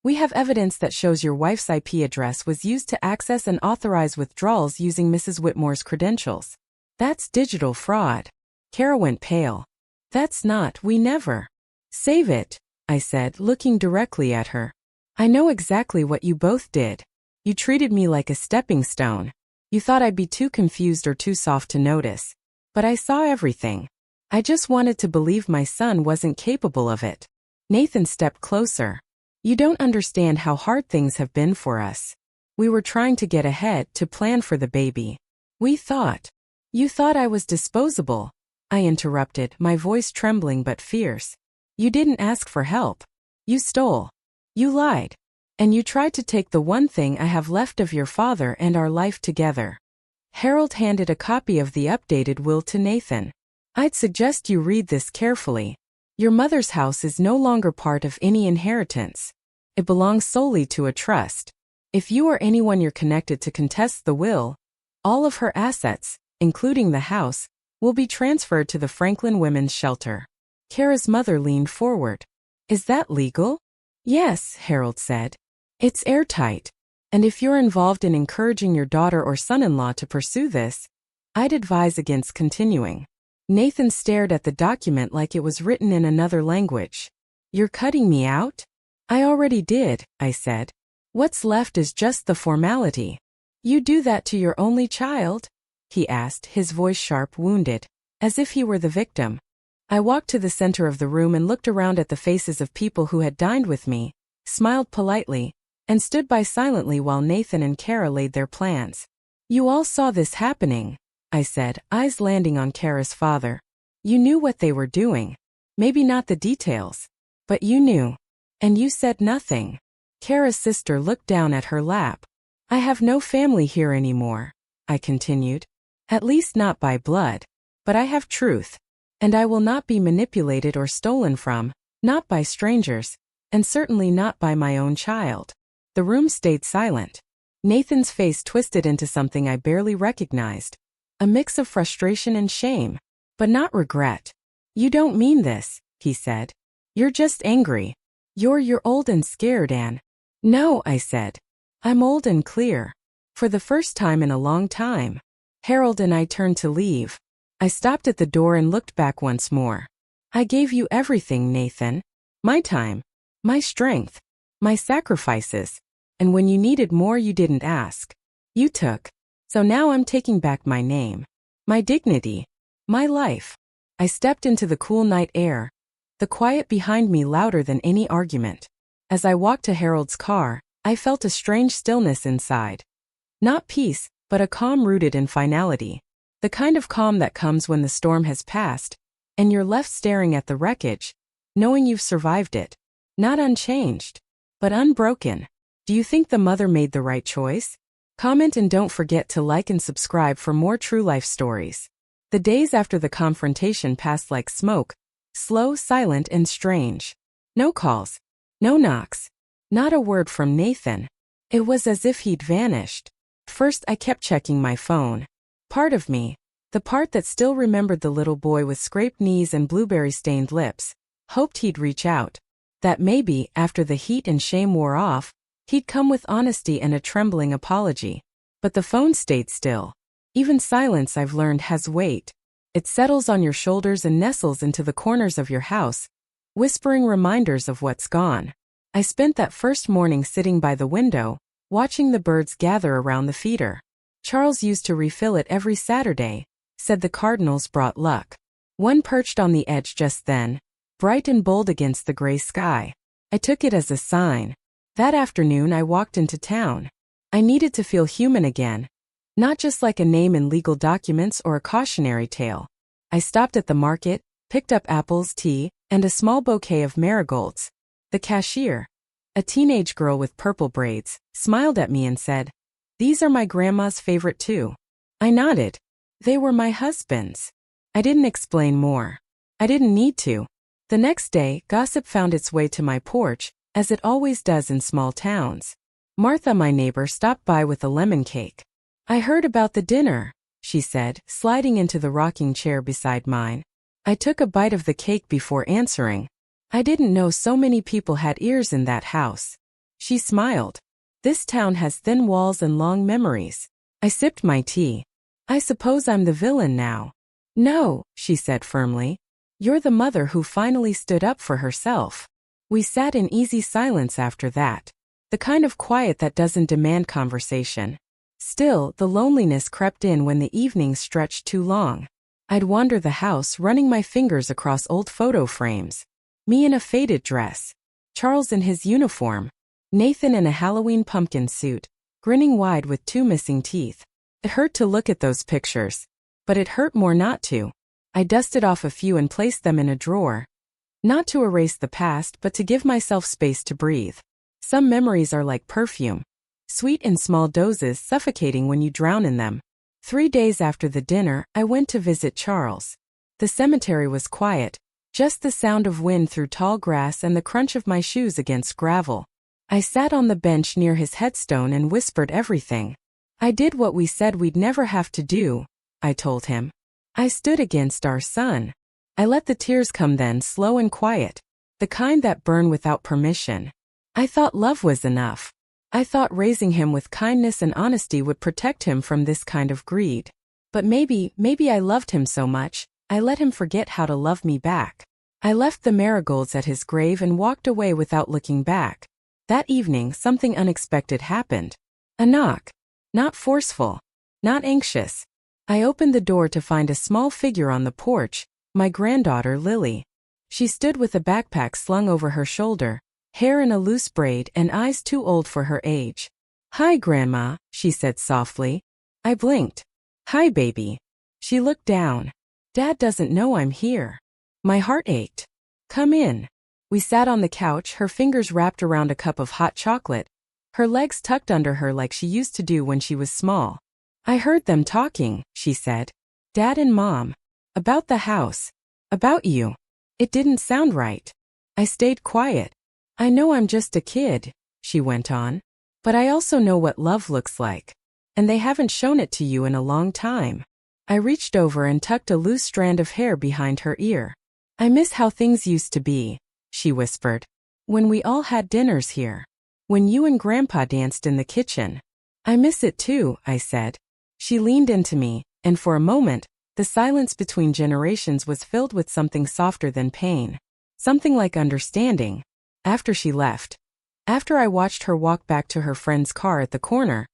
"We have evidence that shows your wife's IP address was used to access and authorize withdrawals using Mrs. Whitmore's credentials. That's digital fraud. Kara went pale. That's not, we never. Save it, I said, looking directly at her. I know exactly what you both did. You treated me like a stepping stone. You thought I'd be too confused or too soft to notice. But I saw everything. I just wanted to believe my son wasn't capable of it. Nathan stepped closer. You don't understand how hard things have been for us. We were trying to get ahead, to plan for the baby. We thought. You thought I was disposable, I interrupted, my voice trembling but fierce. You didn't ask for help. You stole. You lied. And you tried to take the one thing I have left of your father and our life together. Harold handed a copy of the updated will to Nathan. I'd suggest you read this carefully. Your mother's house is no longer part of any inheritance. It belongs solely to a trust. If you or anyone you're connected to contests the will, all of her assets, including the house, will be transferred to the Franklin Women's Shelter. Kara's mother leaned forward. Is that legal? Yes, Harold said. It's airtight. And if you're involved in encouraging your daughter or son-in-law to pursue this, I'd advise against continuing. Nathan stared at the document like it was written in another language. You're cutting me out? I already did, I said. What's left is just the formality. You do that to your only child? He asked, his voice sharp, wounded, as if he were the victim. I walked to the center of the room and looked around at the faces of people who had dined with me, smiled politely, and stood by silently while Nathan and Kara laid their plans. You all saw this happening, I said, eyes landing on Kara's father. You knew what they were doing. Maybe not the details, but you knew. And you said nothing. Kara's sister looked down at her lap. I have no family here anymore, I continued. At least not by blood. But I have truth. And I will not be manipulated or stolen from, not by strangers, and certainly not by my own child. The room stayed silent. Nathan's face twisted into something I barely recognized. A mix of frustration and shame, but not regret. You don't mean this, he said. You're just angry. You're old and scared, Anne. No, I said. I'm old and clear. For the first time in a long time. Harold and I turned to leave. I stopped at the door and looked back once more. I gave you everything, Nathan. My time. My strength. My sacrifices. And when you needed more, you didn't ask. You took. So now I'm taking back my name. My dignity. My life. I stepped into the cool night air. The quiet behind me louder than any argument. As I walked to Harold's car, I felt a strange stillness inside. Not peace, but a calm rooted in finality. The kind of calm that comes when the storm has passed, and you're left staring at the wreckage, knowing you've survived it. Not unchanged, but unbroken. Do you think the mother made the right choice? Comment and don't forget to like and subscribe for more true life stories. The days after the confrontation passed like smoke, slow, silent, and strange. No calls. No knocks. Not a word from Nathan. It was as if he'd vanished. First I kept checking my phone. Part of me, the part that still remembered the little boy with scraped knees and blueberry-stained lips, hoped he'd reach out. That maybe, after the heat and shame wore off, he'd come with honesty and a trembling apology. But the phone stayed still. Even silence, I've learned, has weight. It settles on your shoulders and nestles into the corners of your house, whispering reminders of what's gone. I spent that first morning sitting by the window, watching the birds gather around the feeder. Charles used to refill it every Saturday, said the cardinals brought luck. One perched on the edge just then, bright and bold against the gray sky. I took it as a sign. That afternoon I walked into town. I needed to feel human again. Not just like a name in legal documents or a cautionary tale. I stopped at the market, picked up apples, tea, and a small bouquet of marigolds. The cashier, a teenage girl with purple braids, smiled at me and said, "These are my grandma's favorite too." I nodded. They were my husband's. I didn't explain more. I didn't need to. The next day, gossip found its way to my porch, as it always does in small towns. Martha, my neighbor, stopped by with a lemon cake. "I heard about the dinner," she said, sliding into the rocking chair beside mine. I took a bite of the cake before answering. I didn't know so many people had ears in that house. She smiled. "This town has thin walls and long memories." I sipped my tea. I suppose I'm the villain now. No, she said firmly. You're the mother who finally stood up for herself. We sat in easy silence after that. The kind of quiet that doesn't demand conversation. Still, the loneliness crept in when the evenings stretched too long. I'd wander the house running my fingers across old photo frames. Me in a faded dress. Charles in his uniform. Nathan in a Halloween pumpkin suit, grinning wide with 2 missing teeth. It hurt to look at those pictures. But it hurt more not to. I dusted off a few and placed them in a drawer. Not to erase the past, but to give myself space to breathe. Some memories are like perfume. Sweet in small doses, suffocating when you drown in them. 3 days after the dinner, I went to visit Charles. The cemetery was quiet, just the sound of wind through tall grass and the crunch of my shoes against gravel. I sat on the bench near his headstone and whispered everything. I did what we said we'd never have to do, I told him. I stood against our son. I let the tears come then, slow and quiet, the kind that burn without permission. I thought love was enough. I thought raising him with kindness and honesty would protect him from this kind of greed. But maybe I loved him so much, I let him forget how to love me back. I left the marigolds at his grave and walked away without looking back. That evening, something unexpected happened. A knock. Not forceful. Not anxious. I opened the door to find a small figure on the porch, my granddaughter Lily. She stood with a backpack slung over her shoulder, hair in a loose braid and eyes too old for her age. "Hi, Grandma," she said softly. I blinked. "Hi, baby." She looked down. "Dad doesn't know I'm here." My heart ached. "Come in." We sat on the couch, her fingers wrapped around a cup of hot chocolate, her legs tucked under her like she used to do when she was small. "I heard them talking," she said. "Dad and Mom. About the house. About you." It didn't sound right. I stayed quiet. "I know I'm just a kid," she went on. "But I also know what love looks like. And they haven't shown it to you in a long time." I reached over and tucked a loose strand of hair behind her ear. "I miss how things used to be," she whispered. "When we all had dinners here. When you and Grandpa danced in the kitchen." "I miss it too," I said. She leaned into me, and for a moment, the silence between generations was filled with something softer than pain. Something like understanding. After she left, after I watched her walk back to her friend's car at the corner,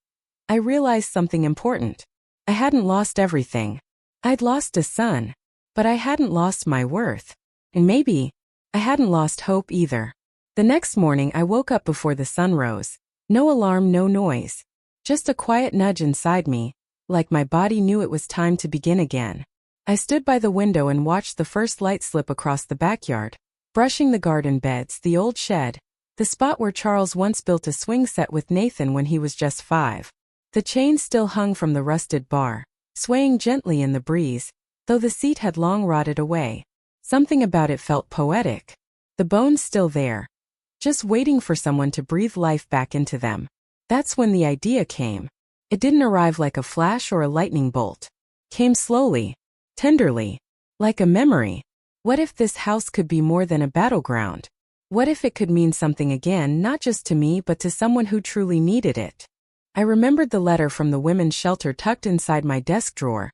I realized something important. I hadn't lost everything. I'd lost a son, but I hadn't lost my worth. And maybe I hadn't lost hope either. The next morning I woke up before the sun rose. No alarm, no noise. Just a quiet nudge inside me, like my body knew it was time to begin again. I stood by the window and watched the first light slip across the backyard, brushing the garden beds, the old shed, the spot where Charles once built a swing set with Nathan when he was just 5. The chain still hung from the rusted bar, swaying gently in the breeze, though the seat had long rotted away. Something about it felt poetic. The bones still there, just waiting for someone to breathe life back into them. That's when the idea came. It didn't arrive like a flash or a lightning bolt. Came slowly, tenderly, like a memory. What if this house could be more than a battleground? What if it could mean something again, not just to me but to someone who truly needed it? I remembered the letter from the women's shelter tucked inside my desk drawer.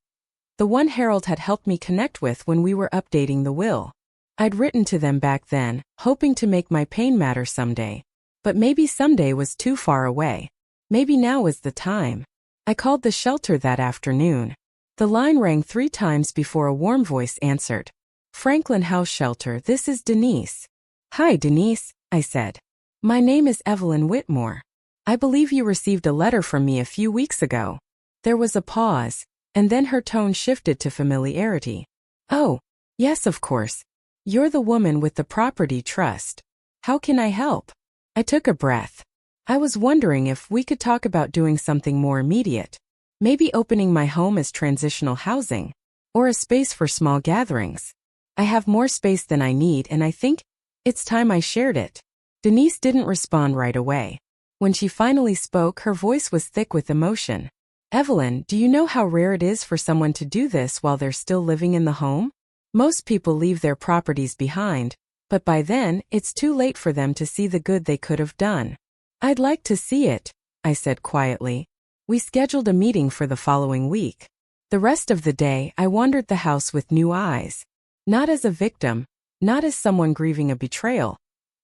The one Harold had helped me connect with when we were updating the will. I'd written to them back then, hoping to make my pain matter someday. But maybe someday was too far away. Maybe now was the time. I called the shelter that afternoon. The line rang 3 times before a warm voice answered. "Franklin House Shelter, this is Denise." "Hi, Denise," I said. "My name is Evelyn Whitmore. I believe you received a letter from me a few weeks ago." There was a pause, and then her tone shifted to familiarity. "Oh, yes, of course. You're the woman with the property trust. How can I help?" I took a breath. I was wondering if we could talk about doing something more immediate. Maybe opening my home as transitional housing, or a space for small gatherings. I have more space than I need, and I think it's time I shared it. Denise didn't respond right away. When she finally spoke, her voice was thick with emotion. "Evelyn, do you know how rare it is for someone to do this while they're still living in the home? Most people leave their properties behind, but by then, it's too late for them to see the good they could have done." "I'd like to see it," I said quietly. We scheduled a meeting for the following week. The rest of the day, I wandered the house with new eyes. Not as a victim, not as someone grieving a betrayal,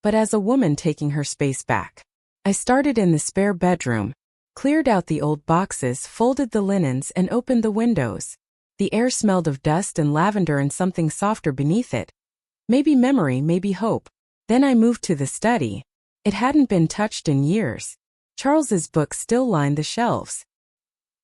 but as a woman taking her space back. I started in the spare bedroom, cleared out the old boxes, folded the linens, and opened the windows. The air smelled of dust and lavender and something softer beneath it. Maybe memory, maybe hope. Then I moved to the study. It hadn't been touched in years. Charles's books still lined the shelves.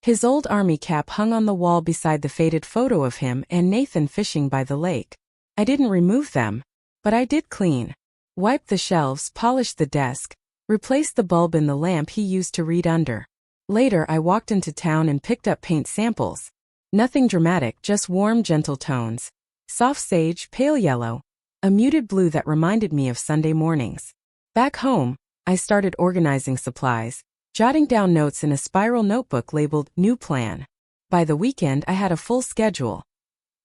His old army cap hung on the wall beside the faded photo of him and Nathan fishing by the lake. I didn't remove them, but I did clean. Wiped the shelves, polished the desk, replaced the bulb in the lamp he used to read under. Later I walked into town and picked up paint samples. Nothing dramatic, just warm, gentle tones. Soft sage, pale yellow, a muted blue that reminded me of Sunday mornings. Back home, I started organizing supplies, jotting down notes in a spiral notebook labeled New Plan. By the weekend I had a full schedule.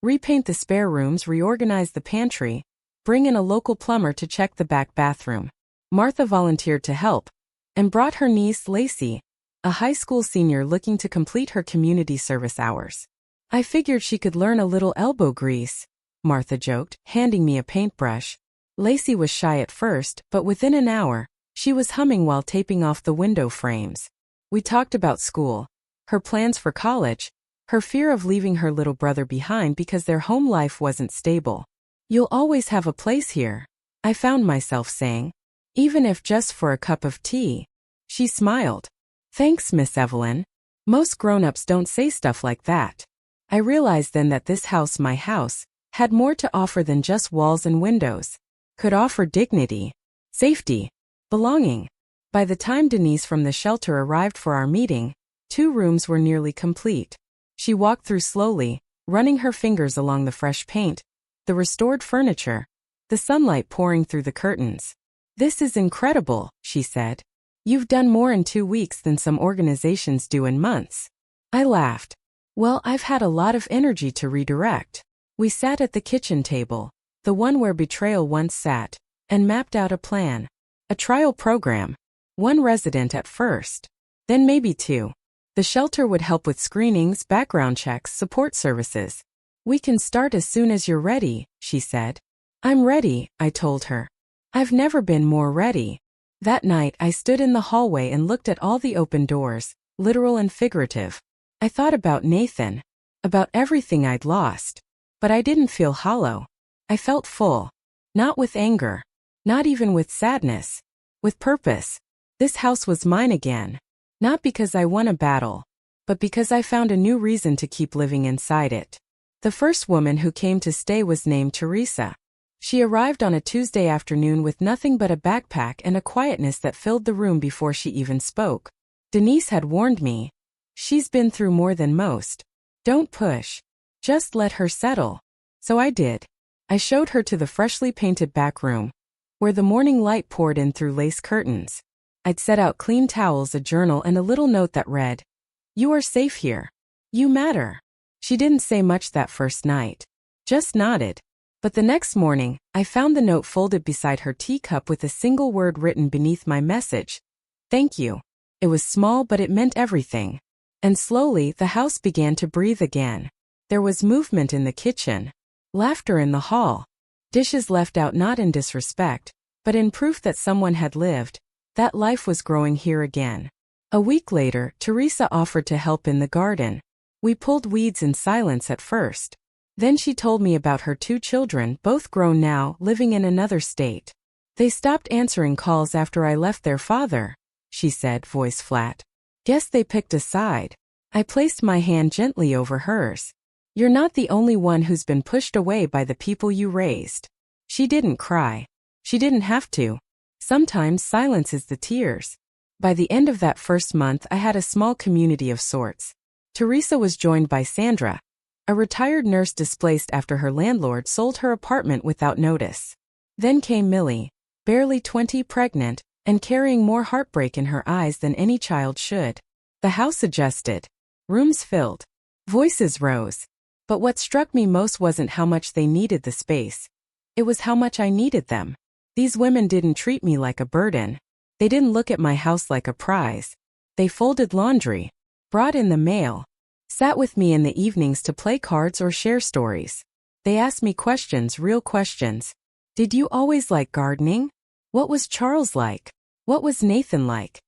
Repaint the spare rooms, reorganize the pantry, bring in a local plumber to check the back bathroom. Martha volunteered to help, and brought her niece Lacey, a high school senior looking to complete her community service hours. I figured she could learn a little elbow grease, Martha joked, handing me a paintbrush. Lacey was shy at first, but within an hour, she was humming while taping off the window frames. We talked about school, her plans for college, her fear of leaving her little brother behind because their home life wasn't stable. "You'll always have a place here," I found myself saying, even if just for a cup of tea. She smiled. "Thanks, Miss Evelyn. Most grown-ups don't say stuff like that." I realized then that this house, my house, had more to offer than just walls and windows. Could offer dignity, safety, belonging. By the time Denise from the shelter arrived for our meeting, 2 rooms were nearly complete. She walked through slowly, running her fingers along the fresh paint, the restored furniture, the sunlight pouring through the curtains. "This is incredible," she said. "You've done more in 2 weeks than some organizations do in months." I laughed. "Well, I've had a lot of energy to redirect." We sat at the kitchen table, the one where betrayal once sat, and mapped out a plan. A trial program. 1 resident at first. Then maybe 2. The shelter would help with screenings, background checks, support services. "We can start as soon as you're ready," she said. "I'm ready," I told her. "I've never been more ready." That night I stood in the hallway and looked at all the open doors, literal and figurative. I thought about Nathan, about everything I'd lost. But I didn't feel hollow. I felt full. Not with anger. Not even with sadness. With purpose. This house was mine again. Not because I won a battle, but because I found a new reason to keep living inside it. The first woman who came to stay was named Teresa. She arrived on a Tuesday afternoon with nothing but a backpack and a quietness that filled the room before she even spoke. Denise had warned me. "She's been through more than most. Don't push. Just let her settle." So I did. I showed her to the freshly painted back room, where the morning light poured in through lace curtains. I'd set out clean towels, a journal, and a little note that read, "You are safe here. You matter." She didn't say much that first night. Just nodded. But the next morning, I found the note folded beside her teacup with a single word written beneath my message. "Thank you." It was small, but it meant everything. And slowly, the house began to breathe again. There was movement in the kitchen. Laughter in the hall. Dishes left out not in disrespect, but in proof that someone had lived, that life was growing here again. A week later, Teresa offered to help in the garden. We pulled weeds in silence at first. Then she told me about her 2 children, both grown now, living in another state. "They stopped answering calls after I left their father," she said, voice flat. "Guess they picked a side." I placed my hand gently over hers. "You're not the only one who's been pushed away by the people you raised." She didn't cry. She didn't have to. Sometimes silence is the tears. By the end of that first month, I had a small community of sorts. Teresa was joined by Sandra, a retired nurse displaced after her landlord sold her apartment without notice. Then came Millie, barely 20, pregnant, and carrying more heartbreak in her eyes than any child should. The house adjusted. Rooms filled. Voices rose. But what struck me most wasn't how much they needed the space. It was how much I needed them. These women didn't treat me like a burden. They didn't look at my house like a prize. They folded laundry, brought in the mail, sat with me in the evenings to play cards or share stories. They asked me questions, real questions. Did you always like gardening? What was Charles like? What was Nathan like?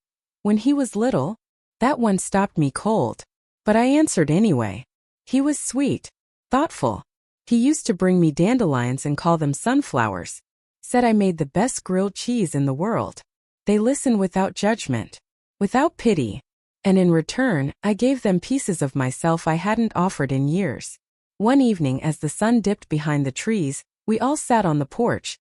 When he was little? That one stopped me cold. But I answered anyway. He was sweet, thoughtful. He used to bring me dandelions and call them sunflowers. Said I made the best grilled cheese in the world. They listened without judgment, without pity. And in return, I gave them pieces of myself I hadn't offered in years. One evening as the sun dipped behind the trees, we all sat on the porch,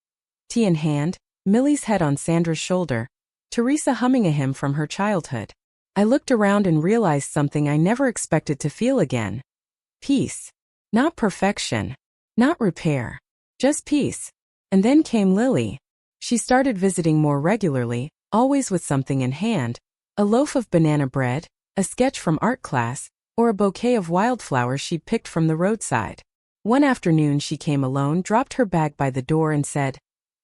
tea in hand, Millie's head on Sandra's shoulder, Teresa humming a hymn from her childhood. I looked around and realized something I never expected to feel again. Peace. Not perfection. Not repair. Just peace. And then came Lily. She started visiting more regularly, always with something in hand, a loaf of banana bread, a sketch from art class, or a bouquet of wildflowers she'd picked from the roadside. One afternoon she came alone, dropped her bag by the door and said,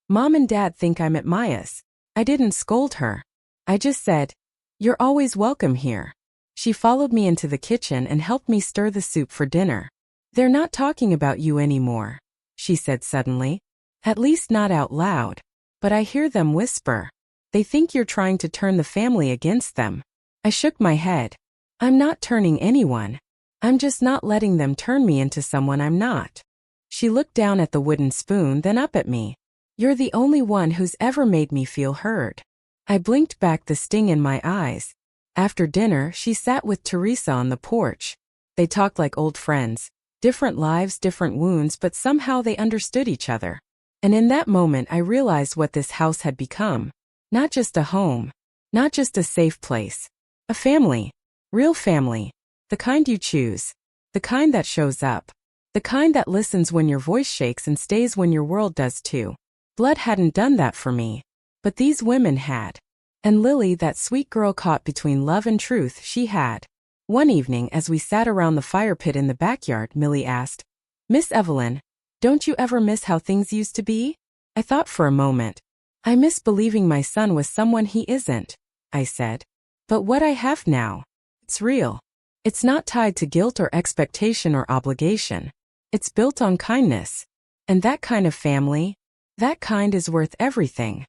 "Mom and Dad think I'm at Maya's." I didn't scold her. I just said, "You're always welcome here." She followed me into the kitchen and helped me stir the soup for dinner. "They're not talking about you anymore," she said suddenly. "At least not out loud. But I hear them whisper. They think you're trying to turn the family against them." I shook my head. "I'm not turning anyone. I'm just not letting them turn me into someone I'm not." She looked down at the wooden spoon, then up at me. "You're the only one who's ever made me feel heard." I blinked back, the sting in my eyes. After dinner, she sat with Teresa on the porch. They talked like old friends. Different lives, different wounds, but somehow they understood each other. And in that moment I realized what this house had become. Not just a home. Not just a safe place. A family. Real family. The kind you choose. The kind that shows up. The kind that listens when your voice shakes and stays when your world does too. Blood hadn't done that for me. But these women had. And Lily, that sweet girl caught between love and truth, she had. One evening as we sat around the fire pit in the backyard, Millie asked, "Miss Evelyn, don't you ever miss how things used to be?" I thought for a moment. "I miss believing my son was someone he isn't," I said. "But what I have now, it's real. It's not tied to guilt or expectation or obligation. It's built on kindness. And that kind of family, that kind is worth everything."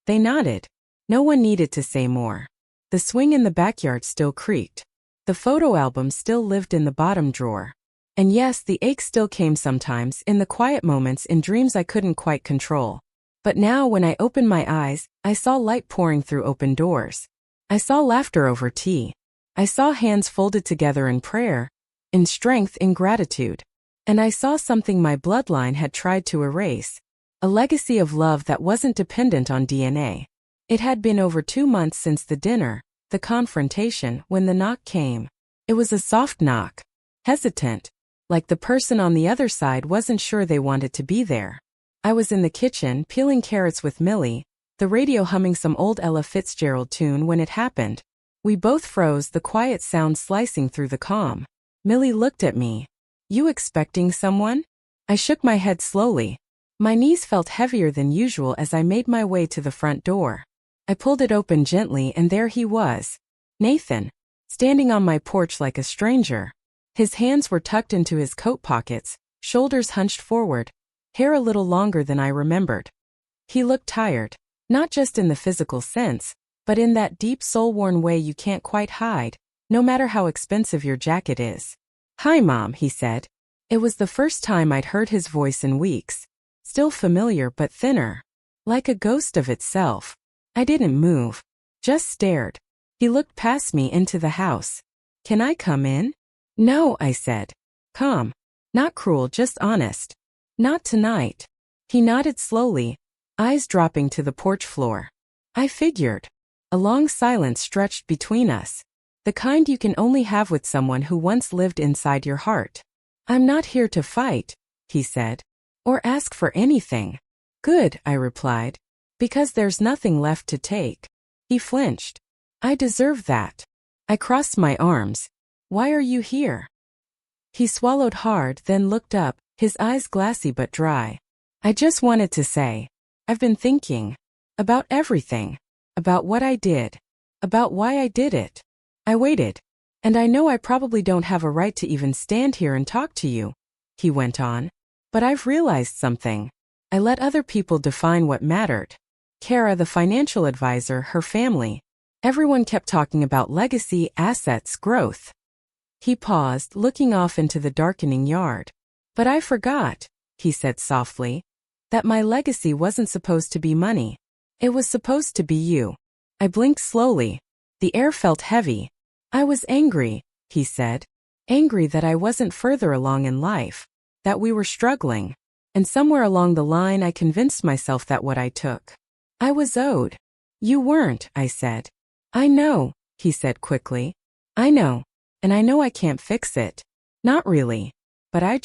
They nodded. No one needed to say more. The swing in the backyard still creaked. The photo album still lived in the bottom drawer. And yes, the ache still came sometimes, in the quiet moments, in dreams I couldn't quite control. But now when I opened my eyes, I saw light pouring through open doors. I saw laughter over tea. I saw hands folded together in prayer, in strength, in gratitude. And I saw something my bloodline had tried to erase. A legacy of love that wasn't dependent on DNA. It had been over 2 months since the dinner, the confrontation, when the knock came. It was a soft knock. Hesitant. Like the person on the other side wasn't sure they wanted to be there. I was in the kitchen, peeling carrots with Millie, the radio humming some old Ella Fitzgerald tune when it happened. We both froze, the quiet sound slicing through the calm. Millie looked at me. "You expecting someone?" I shook my head slowly. My knees felt heavier than usual as I made my way to the front door. I pulled it open gently and there he was. Nathan. Standing on my porch like a stranger. His hands were tucked into his coat pockets, shoulders hunched forward, hair a little longer than I remembered. He looked tired, not just in the physical sense, but in that deep soul-worn way you can't quite hide, no matter how expensive your jacket is. "Hi, Mom," he said. It was the first time I'd heard his voice in weeks. Still familiar but thinner. Like a ghost of itself. I didn't move. Just stared. He looked past me into the house. "Can I come in?" "No," I said. Calm. Not cruel, just honest. "Not tonight." He nodded slowly, eyes dropping to the porch floor. I figured. A long silence stretched between us. The kind you can only have with someone who once lived inside your heart. "I'm not here to fight," he said. "Or ask for anything." "Good," I replied. "Because there's nothing left to take." He flinched. "I deserve that." I crossed my arms. "Why are you here?" He swallowed hard, then looked up, his eyes glassy but dry. "I just wanted to say, I've been thinking. About everything. About what I did. About why I did it." I waited. And I know I probably don't have a right to even stand here and talk to you, he went on. But I've realized something. I let other people define what mattered. Kara, the financial advisor, her family. Everyone kept talking about legacy, assets, growth. He paused, looking off into the darkening yard. But I forgot, he said softly, that my legacy wasn't supposed to be money. It was supposed to be you. I blinked slowly. The air felt heavy. I was angry, he said. Angry that I wasn't further along in life, that we were struggling. And somewhere along the line I convinced myself that what I took, I was owed. You weren't, I said. I know, he said quickly. I know. And I know I can't fix it. Not really. But I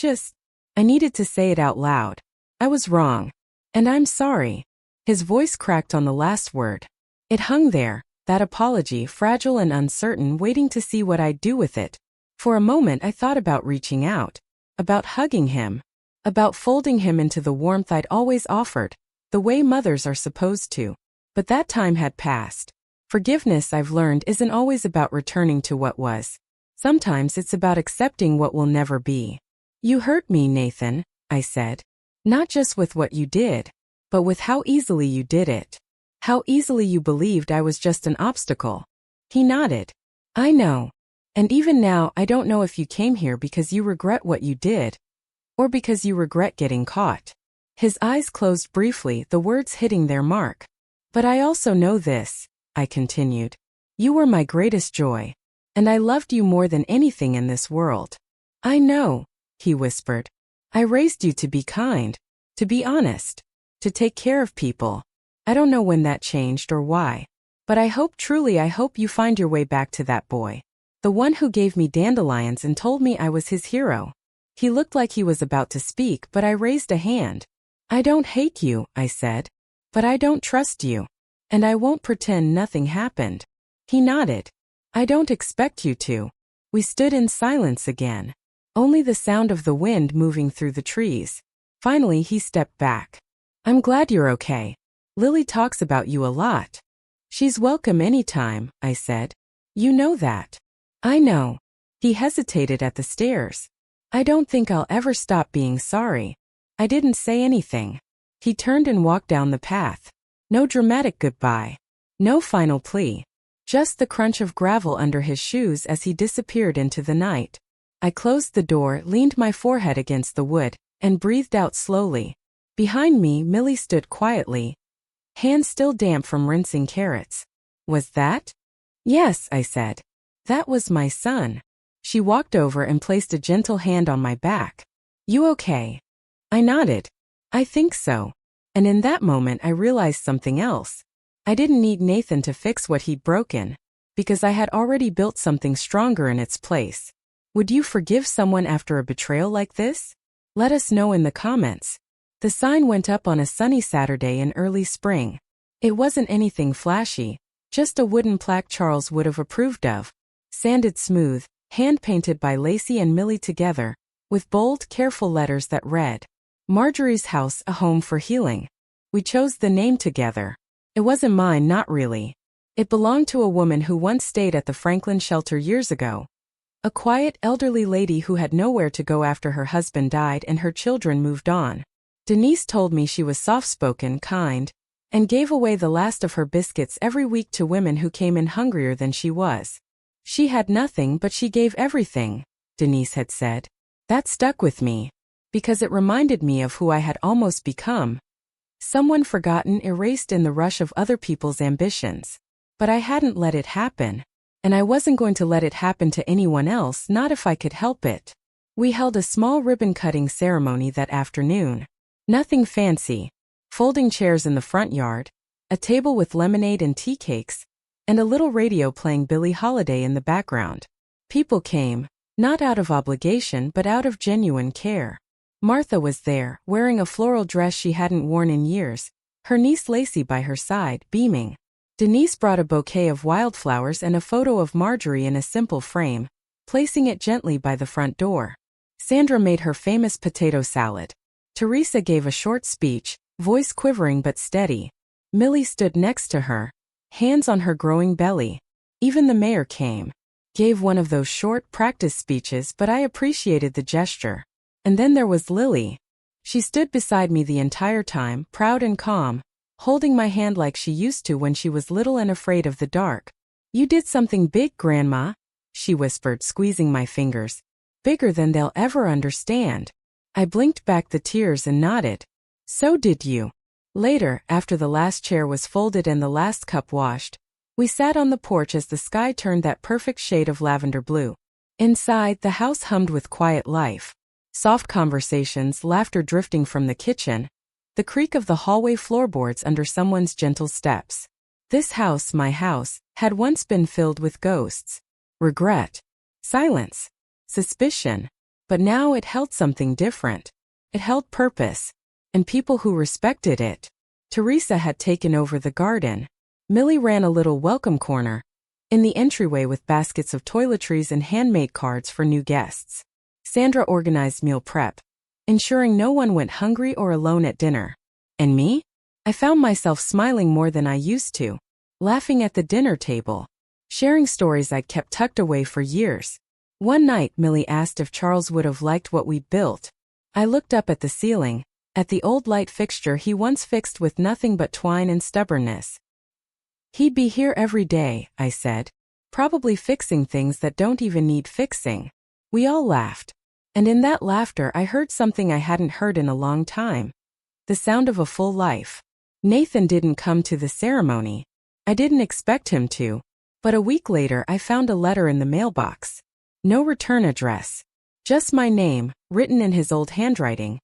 needed to say it out loud. I was wrong. And I'm sorry. His voice cracked on the last word. It hung there, that apology, fragile and uncertain, waiting to see what I'd do with it. For a moment I thought about reaching out, about hugging him, about folding him into the warmth I'd always offered, the way mothers are supposed to. But that time had passed. Forgiveness, I've learned, isn't always about returning to what was. Sometimes it's about accepting what will never be. You hurt me, Nathan, I said. Not just with what you did, but with how easily you did it. How easily you believed I was just an obstacle. He nodded. I know. And even now, I don't know if you came here because you regret what you did, or because you regret getting caught. His eyes closed briefly, the words hitting their mark. But I also know this, I continued. You were my greatest joy. And I loved you more than anything in this world. I know, he whispered. I raised you to be kind, to be honest, to take care of people. I don't know when that changed or why. But I hope you find your way back to that boy. The one who gave me dandelions and told me I was his hero. He looked like he was about to speak, but I raised a hand. I don't hate you, I said. But I don't trust you. And I won't pretend nothing happened. He nodded. I don't expect you to. We stood in silence again. Only the sound of the wind moving through the trees. Finally he stepped back. I'm glad you're okay. Lily talks about you a lot. She's welcome anytime, I said. You know that. I know. He hesitated at the stairs. I don't think I'll ever stop being sorry. I didn't say anything. He turned and walked down the path. No dramatic goodbye. No final plea. Just the crunch of gravel under his shoes as he disappeared into the night. I closed the door, leaned my forehead against the wood, and breathed out slowly. Behind me, Millie stood quietly, hands still damp from rinsing carrots. Was that? Yes, I said. That was my son. She walked over and placed a gentle hand on my back. You okay? I nodded. I think so. And in that moment I realized something else. I didn't need Nathan to fix what he'd broken, because I had already built something stronger in its place. Would you forgive someone after a betrayal like this? Let us know in the comments. The sign went up on a sunny Saturday in early spring. It wasn't anything flashy, just a wooden plaque Charles would have approved of. Sanded smooth, hand-painted by Lacey and Millie together, with bold, careful letters that read, Marjorie's house, a home for healing. We chose the name together. It wasn't mine, not really. It belonged to a woman who once stayed at the Franklin shelter years ago. A quiet, elderly lady who had nowhere to go after her husband died and her children moved on. Denise told me she was soft-spoken, kind, and gave away the last of her biscuits every week to women who came in hungrier than she was. She had nothing, but she gave everything, Denise had said. That stuck with me, because it reminded me of who I had almost become. Someone forgotten, erased in the rush of other people's ambitions. But I hadn't let it happen. And I wasn't going to let it happen to anyone else, not if I could help it. We held a small ribbon-cutting ceremony that afternoon. Nothing fancy. Folding chairs in the front yard, a table with lemonade and tea cakes, and a little radio playing Billie Holiday in the background. People came, not out of obligation but out of genuine care. Martha was there, wearing a floral dress she hadn't worn in years, her niece Lacey by her side, beaming. Denise brought a bouquet of wildflowers and a photo of Marjorie in a simple frame, placing it gently by the front door. Sandra made her famous potato salad. Teresa gave a short speech, voice quivering but steady. Millie stood next to her, hands on her growing belly. Even the mayor came. Gave one of those short practice speeches, but I appreciated the gesture. And then there was Lily. She stood beside me the entire time, proud and calm, holding my hand like she used to when she was little and afraid of the dark. "You did something big, Grandma," she whispered, squeezing my fingers. "Bigger than they'll ever understand." I blinked back the tears and nodded. "So did you." Later, after the last chair was folded and the last cup washed, we sat on the porch as the sky turned that perfect shade of lavender blue. Inside, the house hummed with quiet life. Soft conversations, laughter drifting from the kitchen, the creak of the hallway floorboards under someone's gentle steps. This house, my house, had once been filled with ghosts, regret, silence, suspicion. But now it held something different. It held purpose, and people who respected it. Teresa had taken over the garden. Millie ran a little welcome corner in the entryway with baskets of toiletries and handmade cards for new guests. Sandra organized meal prep, ensuring no one went hungry or alone at dinner. And me? I found myself smiling more than I used to, laughing at the dinner table, sharing stories I'd kept tucked away for years. One night, Millie asked if Charles would have liked what we'd built. I looked up at the ceiling, at the old light fixture he once fixed with nothing but twine and stubbornness. "He'd be here every day," I said, "probably fixing things that don't even need fixing." We all laughed. And in that laughter I heard something I hadn't heard in a long time. The sound of a full life. Nathan didn't come to the ceremony. I didn't expect him to. But a week later I found a letter in the mailbox. No return address. Just my name, written in his old handwriting.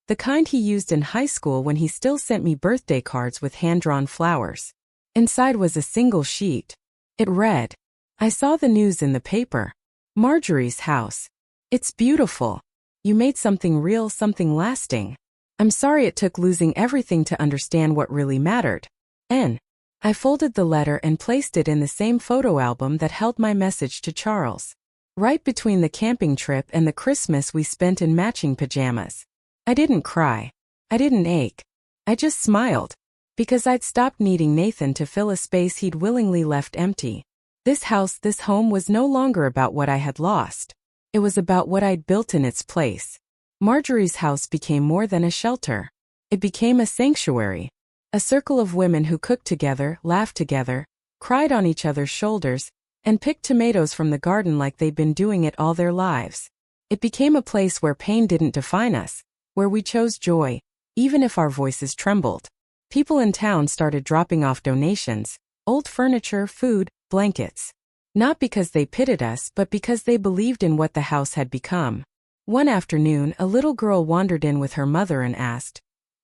The kind he used in high school when he still sent me birthday cards with hand-drawn flowers. Inside was a single sheet. It read, "I saw the news in the paper. Marjorie's house. It's beautiful. You made something real, something lasting. I'm sorry it took losing everything to understand what really mattered. N." I folded the letter and placed it in the same photo album that held my message to Charles. Right between the camping trip and the Christmas we spent in matching pajamas. I didn't cry. I didn't ache. I just smiled. Because I'd stopped needing Nathan to fill a space he'd willingly left empty. This house, this home was no longer about what I had lost. It was about what I'd built in its place. Marjorie's house became more than a shelter. It became a sanctuary. A circle of women who cooked together, laughed together, cried on each other's shoulders, and picked tomatoes from the garden like they'd been doing it all their lives. It became a place where pain didn't define us, where we chose joy, even if our voices trembled. People in town started dropping off donations, old furniture, food, blankets. Not because they pitied us, but because they believed in what the house had become. One afternoon, a little girl wandered in with her mother and asked,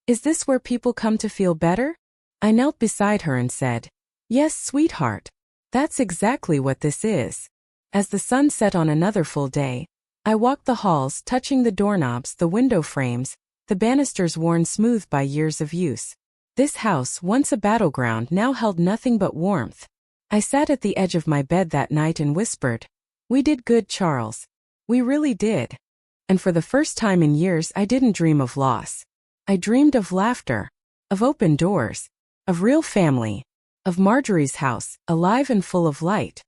"Is this where people come to feel better?" I knelt beside her and said, "Yes, sweetheart. That's exactly what this is." As the sun set on another full day, I walked the halls, touching the doorknobs, the window frames, the banisters worn smooth by years of use. This house, once a battleground, now held nothing but warmth. I sat at the edge of my bed that night and whispered, "We did good, Charles. We really did." And for the first time in years I didn't dream of loss. I dreamed of laughter, of open doors, of real family, of Marjorie's house, alive and full of light.